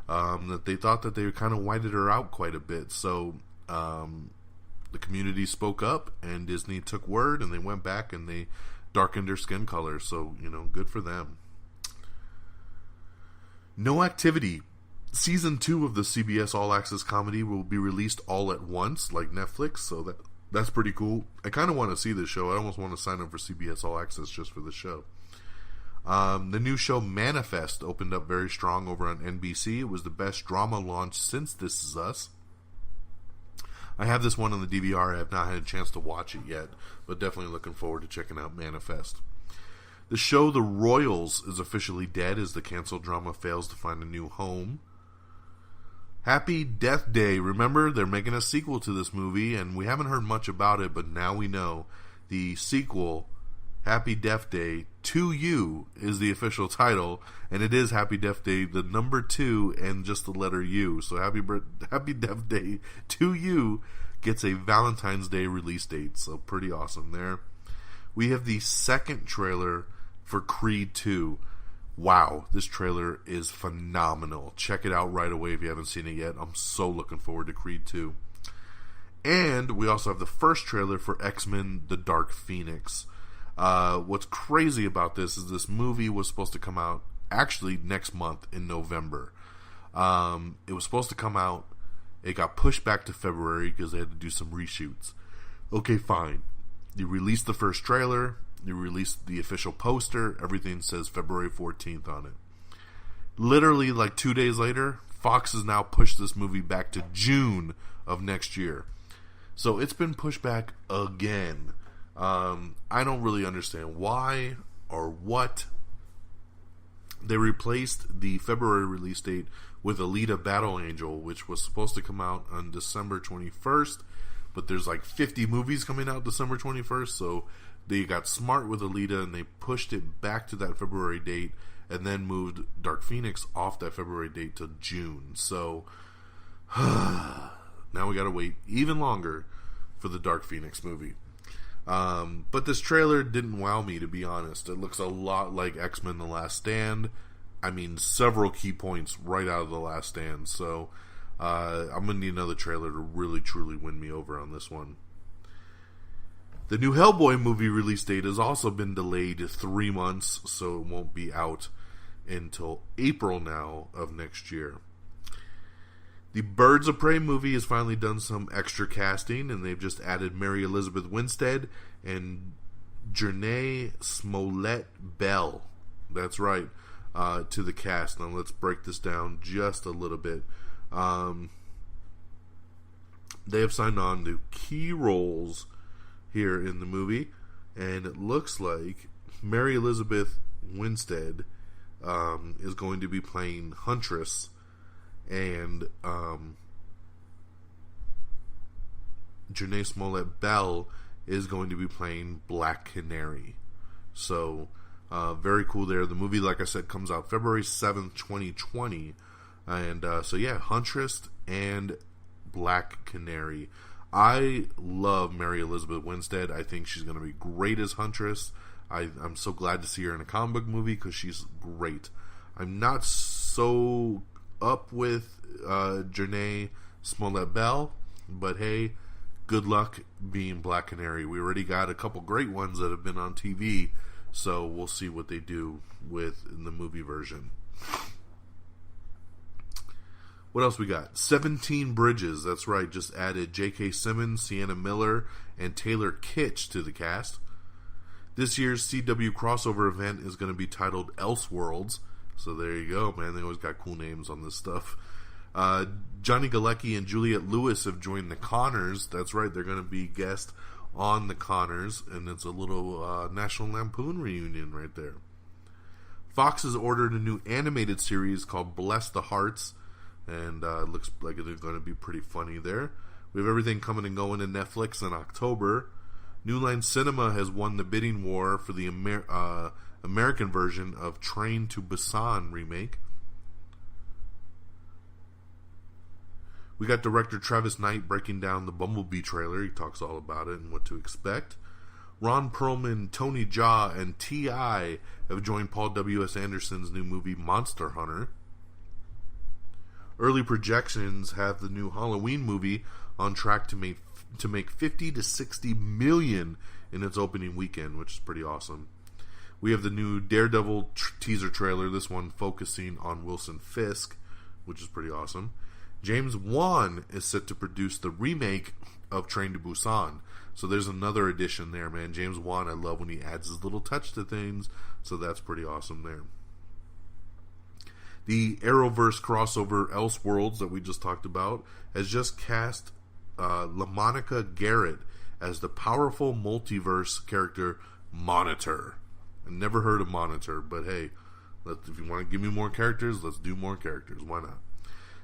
That they thought that they kind of whited her out quite a bit. So the community spoke up, and Disney took word, and they went back and they darkened her skin color. So, good for them. No Activity. Season 2 of the CBS All Access comedy will be released all at once, like Netflix, so that's pretty cool. I kind of want to see this show. I almost want to sign up for CBS All Access just for the show. The new show Manifest opened up very strong over on NBC. It was the best drama launch since This Is Us. I have this one on the DVR. I have not had a chance to watch it yet, but definitely looking forward to checking out Manifest. The show The Royals is officially dead as the canceled drama fails to find a new home. Happy Death Day. Remember, they're making a sequel to this movie, and we haven't heard much about it, but now we know. The sequel, Happy Death Day 2U, is the official title, and it is Happy Death Day, the number 2, and just the letter U. So Happy Death Day 2U gets a Valentine's Day release date, so pretty awesome there. We have the second trailer for Creed 2. Wow, this trailer is phenomenal. Check it out right away if you haven't seen it yet. I'm so looking forward to Creed 2. And we also have the first trailer for X-Men The Dark Phoenix. What's crazy about this is this movie was supposed to come out actually next month in November. It was supposed to come out. It got pushed back to February because they had to do some reshoots. Okay, fine. You released the first trailer. You released the official poster. Everything says February 14th on it. Literally, like 2 days later, Fox has now pushed this movie back to June of next year. So it's been pushed back again. I don't really understand why or what. They replaced the February release date with Alita Battle Angel, which was supposed to come out on December 21st. But there's like 50 movies coming out December 21st, so they got smart with Alita and they pushed it back to that February date and then moved Dark Phoenix off that February date to June. So now we gotta wait even longer for the Dark Phoenix movie. But this trailer didn't wow me, to be honest. It looks a lot like X-Men The Last Stand. I mean, several key points right out of The Last Stand. So I'm going to need another trailer to really, truly win me over on this one. The new Hellboy movie release date has also been delayed 3 months, so it won't be out until April now of next year. The Birds of Prey movie has finally done some extra casting, and they've just added Mary Elizabeth Winstead and Janae Smollett-Bell. That's right, to the cast. Now let's break this down just a little bit. They have signed on to key roles here in the movie, and it looks like Mary Elizabeth Winstead is going to be playing Huntress, and Janae Smollett-Bell is going to be playing Black Canary. So very cool there. The movie, like I said, comes out February 7th, 2020. And so yeah, Huntress and Black Canary. I love Mary Elizabeth Winstead. I think she's going to be great as Huntress. I'm so glad to see her in a comic book movie because she's great. I'm not so up with Janae Smollett-Bell, but hey, good luck being Black Canary. We already got a couple great ones that have been on TV, so we'll see what they do with in the movie version. What else we got? 17 Bridges, that's right, just added J.K. Simmons, Sienna Miller, and Taylor Kitsch to the cast. This year's CW crossover event is going to be titled Elseworlds, so there you go, man, they always got cool names on this stuff. Johnny Galecki and Juliette Lewis have joined the Conners, that's right, they're going to be guests on the Conners, and it's a little National Lampoon reunion right there. Fox has ordered a new animated series called Bless the Hearts, and it looks like it's going to be pretty funny there. We have everything coming and going in Netflix in October. New Line Cinema has won the bidding war for the American version of Train to Busan remake. We got director Travis Knight breaking down the Bumblebee trailer. He talks all about it and what to expect. Ron Perlman, Tony Jaa, and T.I. have joined Paul W.S. Anderson's new movie Monster Hunter. Early projections have the new Halloween movie on track to make 50 to 60 million in its opening weekend, which is pretty awesome. We have the new Daredevil teaser trailer, this one focusing on Wilson Fisk, which is pretty awesome. James Wan is set to produce the remake of Train to Busan. So there's another addition there, man. James Wan, I love when he adds his little touch to things. So that's pretty awesome there. The Arrowverse crossover Elseworlds that we just talked about has just cast LaMonica Garrett as the powerful multiverse character Monitor. I never heard of Monitor, but hey, if you want to give me more characters, let's do more characters. Why not?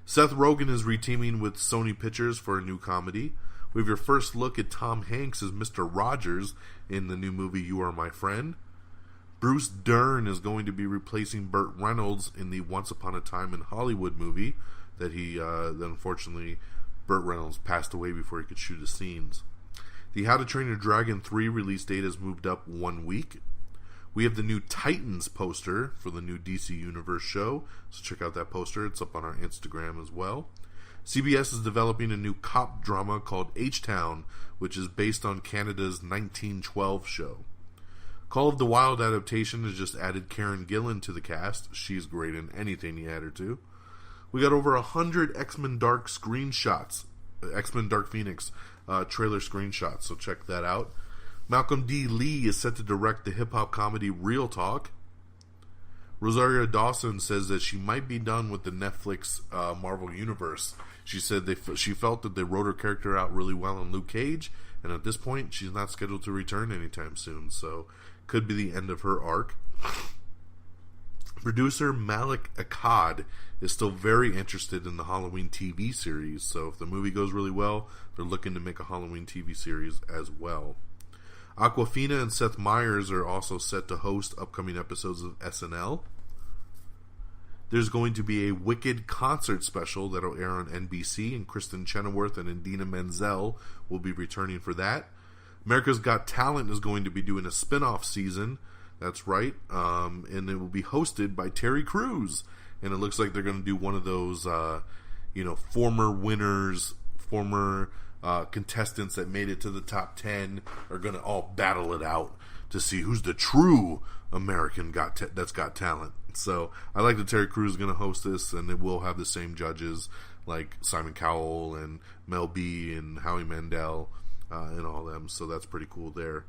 Seth Rogen is reteaming with Sony Pictures for a new comedy. We have your first look at Tom Hanks as Mr. Rogers in the new movie You Are My Friend. Bruce Dern is going to be replacing Burt Reynolds in the Once Upon a Time in Hollywood movie that unfortunately Burt Reynolds passed away before he could shoot his scenes. The How to Train Your Dragon 3 release date has moved up 1 week. We have the new Titans poster for the new DC Universe show, so check out that poster. It's up on our Instagram as well. CBS is developing a new cop drama called H-Town, which is based on Canada's 1912 show. Call of the Wild adaptation has just added Karen Gillan to the cast. She's great in anything you add her to. We got over 100 X-Men Dark screenshots, X-Men Dark Phoenix trailer screenshots, so check that out. Malcolm D. Lee is set to direct the hip-hop comedy Real Talk. Rosario Dawson says that she might be done with the Netflix Marvel Universe. She said she felt that they wrote her character out really well in Luke Cage, and at this point, she's not scheduled to return anytime soon, so could be the end of her arc. Producer Malik Akkad is still very interested in the Halloween TV series, so if the movie goes really well, they're looking to make a Halloween TV series as well. Awkwafina and Seth Meyers are also set to host upcoming episodes of SNL. There's going to be a Wicked concert special that'll air on NBC, and Kristen Chenoweth and Idina Menzel will be returning for that. America's Got Talent is going to be doing a spin-off season. That's right. And it will be hosted by Terry Crews. And it looks like they're going to do one of those, former winners, former contestants that made it to the top 10 are going to all battle it out to see who's the true American that's got talent. So I like that Terry Crews is going to host this, and it will have the same judges like Simon Cowell and Mel B and Howie Mandel and all them. So that's pretty cool there.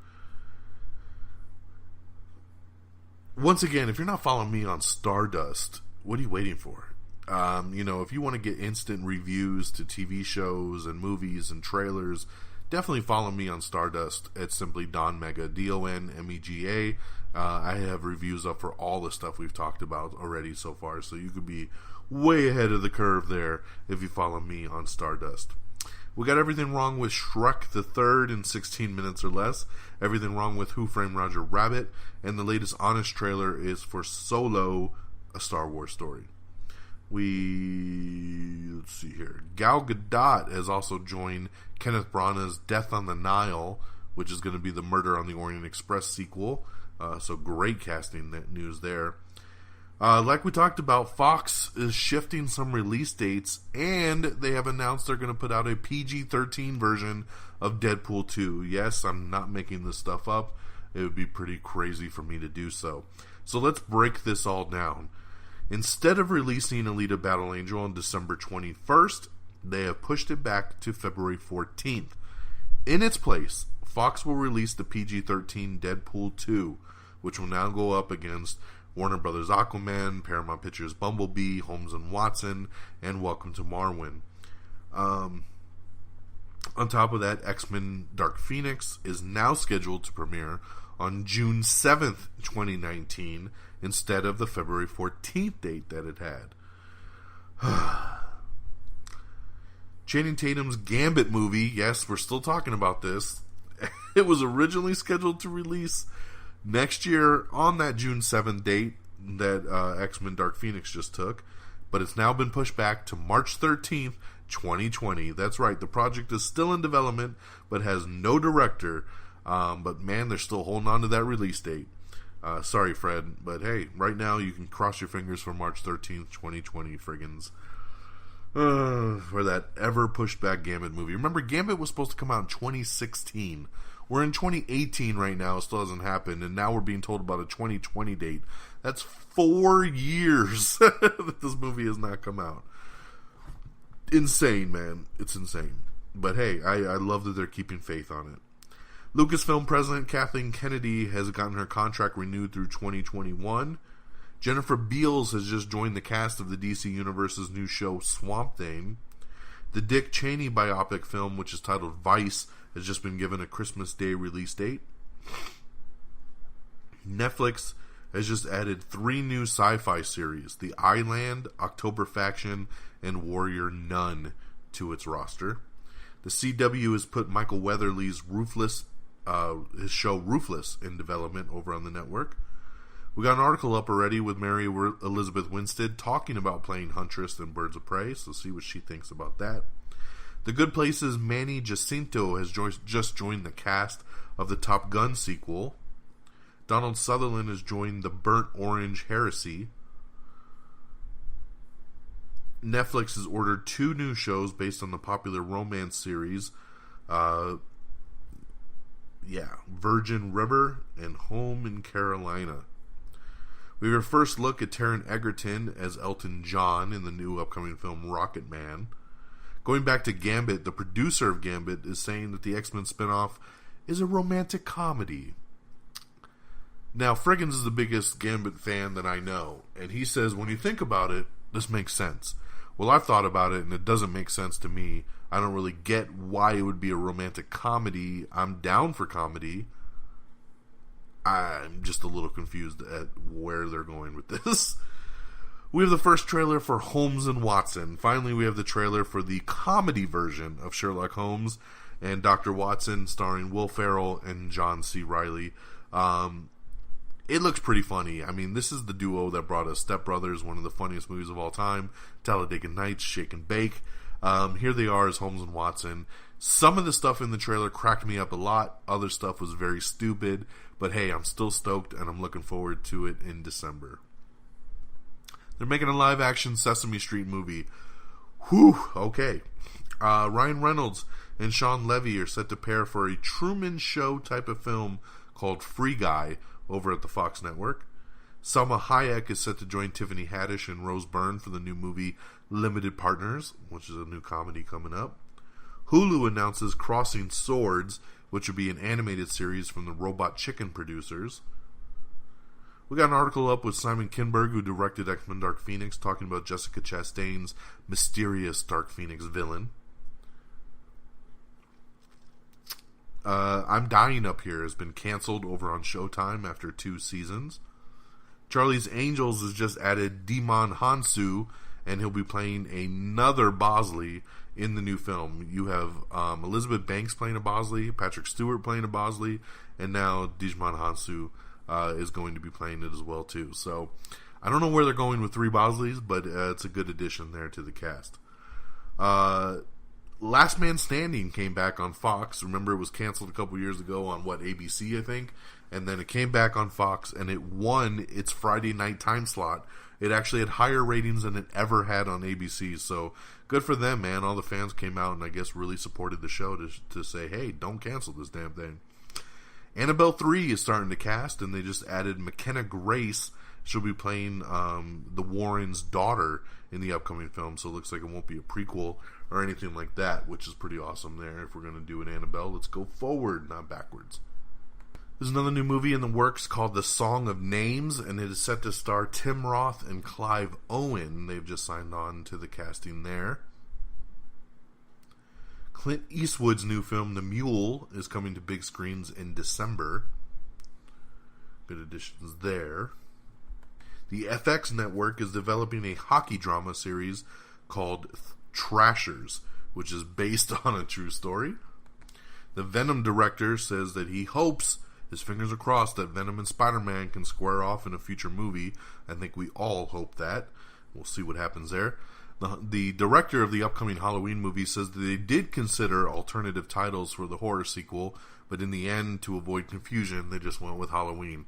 Once again, if you're not following me on Stardust, what are you waiting for? If you want to get instant reviews to TV shows and movies and trailers, definitely follow me on Stardust. It's simply Don Mega, DONMEGA. I have reviews up for all the stuff we've talked about already so far, so you could be way ahead of the curve there if you follow me on Stardust. We got everything wrong with Shrek the Third in 16 minutes or less, everything wrong with Who Framed Roger Rabbit, and the latest Honest trailer is for Solo, a Star Wars story. Let's see here. Gal Gadot has also joined Kenneth Branagh's Death on the Nile, which is going to be the Murder on the Orient Express sequel. So great casting news there. Like we talked about, Fox is shifting some release dates, and they have announced they're going to put out a PG-13 version of Deadpool 2. Yes, I'm not making this stuff up. It would be pretty crazy for me to do so. So let's break this all down. Instead of releasing Alita Battle Angel on December 21st, they have pushed it back to February 14th. In its place, Fox will release the PG-13 Deadpool 2, which will now go up against Warner Brothers' Aquaman, Paramount Pictures' Bumblebee, Holmes & Watson, and Welcome to Marwen. On top of that, X-Men Dark Phoenix is now scheduled to premiere on June 7th, 2019, instead of the February 14th date that it had. Channing Tatum's Gambit movie, yes, we're still talking about this, It was originally scheduled to release next year on that June 7th date that X-Men Dark Phoenix just took, but it's now been pushed back to March 13th, 2020. That's right, the project is still in development, but has no director. But man, they're still holding on to that release date. Sorry, Fred, but hey, right now you can cross your fingers for March 13th, 2020, friggins. For that ever pushed back Gambit movie. Remember, Gambit was supposed to come out in 2016. We're in 2018 right now. It still hasn't happened, and now we're being told about a 2020 date. That's 4 years that this movie has not come out. Insane, man. It's insane. But hey, I love that they're keeping faith on it. Lucasfilm president Kathleen Kennedy has gotten her contract renewed through 2021. Jennifer Beals has just joined the cast of the DC Universe's new show Swamp Thing. The Dick Cheney biopic film, which is titled Vice, has just been given a Christmas Day release date. Netflix has just added 3 new sci-fi series, The Island, October Faction, and Warrior Nun, to its roster. The CW has put Michael Weatherly's his show Ruthless in development over on the network. We got an article up already with Mary Elizabeth Winstead talking about playing Huntress in Birds of Prey, so see what she thinks about that. The Good Place's Manny Jacinto has just joined the cast of the Top Gun sequel. Donald Sutherland has joined the Burnt Orange Heresy. Netflix has ordered 2 new shows based on the popular romance series Virgin River and Home in Carolina. We have our first look at Taron Egerton as Elton John in the new upcoming film Rocket Man. Going back to Gambit, the producer of Gambit is saying that the X-Men spinoff is a romantic comedy. Now, Friggins is the biggest Gambit fan that I know, and he says when you think about it, this makes sense. Well, I've thought about it, and it doesn't make sense to me. I don't really get why it would be a romantic comedy. I'm down for comedy. I'm just a little confused at where they're going with this. We have the first trailer for Holmes and Watson. Finally, we have the trailer for the comedy version of Sherlock Holmes and Dr. Watson, starring Will Ferrell and John C. Reilly. It looks pretty funny. I mean, this is the duo that brought us Step Brothers, one of the funniest movies of all time, Talladega Nights, Shake and Bake. Here they are as Holmes and Watson. Some of the stuff in the trailer cracked me up a lot. Other stuff was very stupid. But hey, I'm still stoked, and I'm looking forward to it in December. They're making a live-action Sesame Street movie. Whew, okay. Ryan Reynolds and Sean Levy are set to pair for a Truman Show type of film called Free Guy over at the Fox Network. Salma Hayek is set to join Tiffany Haddish and Rose Byrne for the new movie Limited Partners, which is a new comedy coming up. Hulu announces Crossing Swords, which will be an animated series from the Robot Chicken producers. We got an article up with Simon Kinberg, who directed X-Men Dark Phoenix, talking about Jessica Chastain's mysterious Dark Phoenix villain. I'm Dying Up Here has been canceled over on Showtime after 2 seasons. Charlie's Angels has just added Demon Hansu, and he'll be playing another Bosley in the new film. You have Elizabeth Banks playing a Bosley, Patrick Stewart playing a Bosley, and now Demon Hansu is going to be playing it as well too. So I don't know where they're going with 3 Bosleys, but it's a good addition there to the cast. Last Man Standing came back on Fox. Remember, it was canceled a couple years ago on ABC, I think, and then it came back on Fox, and it won its Friday night time slot. It actually had higher ratings than it ever had on ABC, so good for them, man. All the fans came out and I guess really supported the show to say, hey, don't cancel this damn thing. Annabelle 3 is starting to cast, and they just added McKenna Grace. She'll be playing the Warrens' daughter in the upcoming film, so it looks like it won't be a prequel or anything like that, which is pretty awesome there. If we're going to do an Annabelle, let's go forward, not backwards. There's another new movie in the works called The Song of Names, and it is set to star Tim Roth and Clive Owen. They've just signed on to the casting there. Clint Eastwood's new film, The Mule, is coming to big screens in December. Good additions there. The FX network is developing a hockey drama series called Trashers, which is based on a true story. The Venom director says that he hopes, his fingers are crossed, that Venom and Spider-Man can square off in a future movie. I think we all hope that. We'll see what happens there. The director of the upcoming Halloween movie says that they did consider alternative titles for the horror sequel, but in the end, to avoid confusion, they just went with Halloween.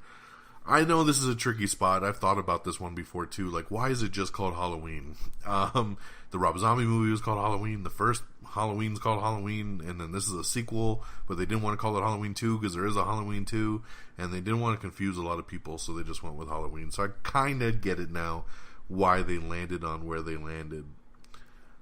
I know this is a tricky spot. I've thought about this one before too. Like, why is it just called Halloween? The Rob Zombie movie was called Halloween. The first Halloween's called Halloween, and then this is a sequel, but they didn't want to call it Halloween 2 because there is a Halloween 2, and they didn't want to confuse a lot of people, so they just went with Halloween. So I kind of get it now, why they landed on where they landed.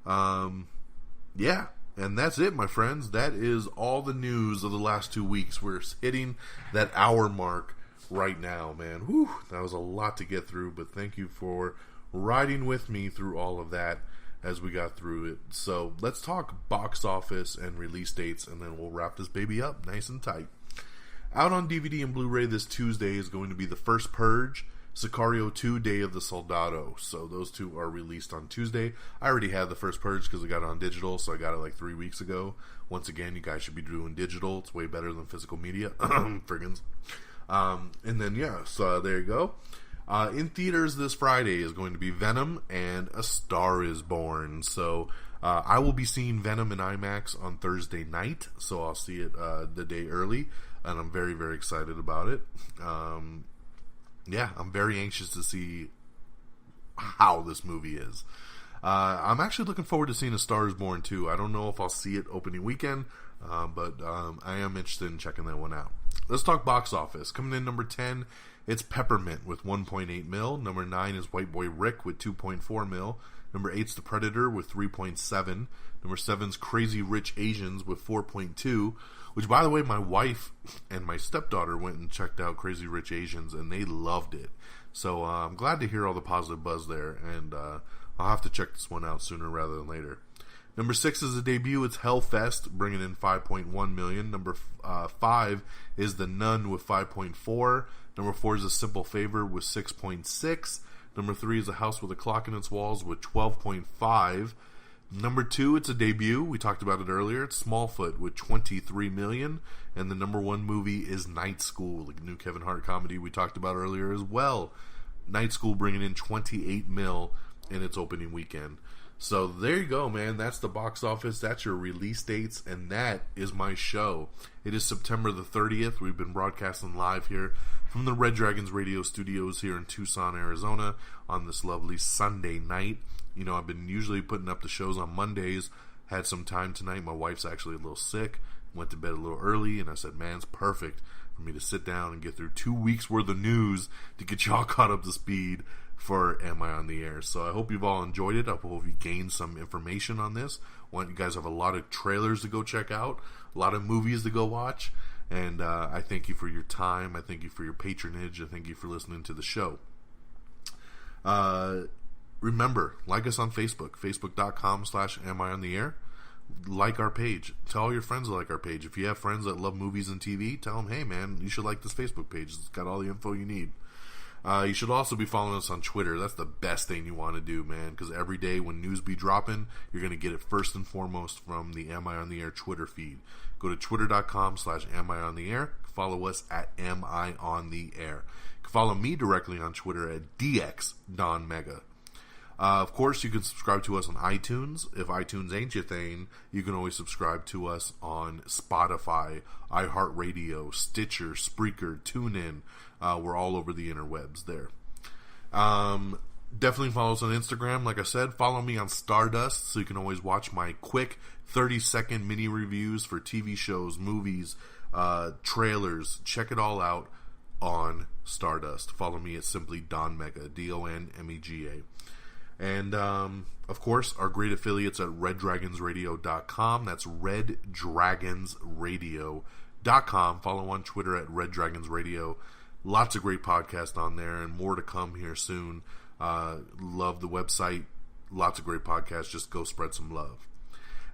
Yeah, and that's it, my friends. That is all the news of the last 2 weeks. We're hitting that hour mark right now, man. Whew, that was a lot to get through, but thank you for riding with me through all of that as we got through it. So let's talk box office and release dates, and then we'll wrap this baby up nice and tight. Out on DVD and Blu-ray this Tuesday is going to be The First Purge, Sicario 2, Day of the Soldado. So those two are released on Tuesday. I already had The First Purge because I got it on digital, so I got it like 3 weeks ago. Once again, you guys should be doing digital. It's way better than physical media. Friggins. And then, yeah, so there you go. In theaters this Friday is going to be Venom and A Star is Born. So I will be seeing Venom in IMAX on Thursday night, so I'll see it the day early, and I'm very, very excited about it. Yeah, I'm very anxious to see how this movie is. I'm actually looking forward to seeing A Star is Born too. I don't know if I'll see it opening weekend, but I am interested in checking that one out. Let's talk box office. Coming in number 10, it's Peppermint with 1.8 mil. Number 9 is White Boy Rick with 2.4 mil. Number 8's The Predator with 3.7. Number 7's Crazy Rich Asians with 4.2. Which, by the way, my wife and my stepdaughter went and checked out Crazy Rich Asians, and they loved it. So I'm glad to hear all the positive buzz there, and I'll have to check this one out sooner rather than later. Number 6 is a debut. It's Hellfest, bringing in 5.1 million. Number 5 is The Nun with 5.4. Number 4 is A Simple Favor with 6.6. Number 3 is A House with a Clock in Its Walls with 12.5. Number 2, it's a debut. We talked about it earlier. It's Smallfoot with 23 million. And the number 1 movie is Night School, the new Kevin Hart comedy we talked about earlier as well. Night School bringing in 28 mil in its opening weekend. So there you go, man. That's the box office. That's your release dates, and that is my show. It is September the 30th. We've been broadcasting live here from the Red Dragons Radio Studios here in Tucson, Arizona on this lovely Sunday night. You know, I've been usually putting up the shows on Mondays. Had some time tonight. My wife's actually a little sick. Went to bed a little early, and I said, man, it's perfect for me to sit down and get through 2 weeks worth of news to get y'all caught up to speed for Am I on the Air. So I hope you've all enjoyed it. I hope you gained some information on this. You guys have a lot of trailers to go check out, a lot of movies to go watch, and I thank you for your time. I thank you for your patronage. I thank you for listening to the show. Remember, like us on Facebook, facebook.com/Am I on the Air. Like our page. Tell all your friends to like our page. If you have friends that love movies and TV, tell them, hey man, you should like this Facebook page. It's got all the info you need. You should also be following us on Twitter. That's the best thing you want to do, man, because every day when news be dropping, you're going to get it first and foremost from the Am I on the Air Twitter feed. Go to twitter.com/Am I on the Air. Follow us at Am I on the Air. You can follow me directly on Twitter at DXDonMega. Of course, you can subscribe to us on iTunes. If iTunes ain't your thing, you can always subscribe to us on Spotify, iHeartRadio, Stitcher, Spreaker, TuneIn. We're all over the interwebs there. Definitely follow us on Instagram. Like I said, follow me on Stardust so you can always watch my quick 30-second mini reviews for TV shows, movies, trailers. Check it all out on Stardust. Follow me at simply Don Mega, DonMega. And, of course, our great affiliates at RedDragonsRadio.com. That's RedDragonsRadio.com. Follow on Twitter at RedDragonsRadio. Lots of great podcasts on there and more to come here soon. Love the website. Lots of great podcasts. Just go spread some love.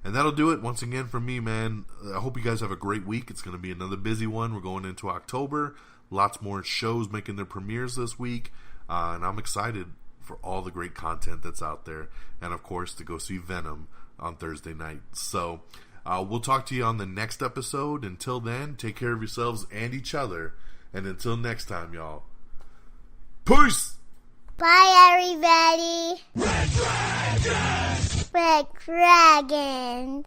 And that'll do it once again for me, man. I hope you guys have a great week. It's going to be another busy one. We're going into October. Lots more shows making their premieres this week. And I'm excited for all the great content that's out there, and of course to go see Venom on Thursday night. So We'll talk to you on the next episode. Until then, take care of yourselves and each other. And until next time, y'all. Peace! Bye, everybody. Red Dragon. Red Dragon.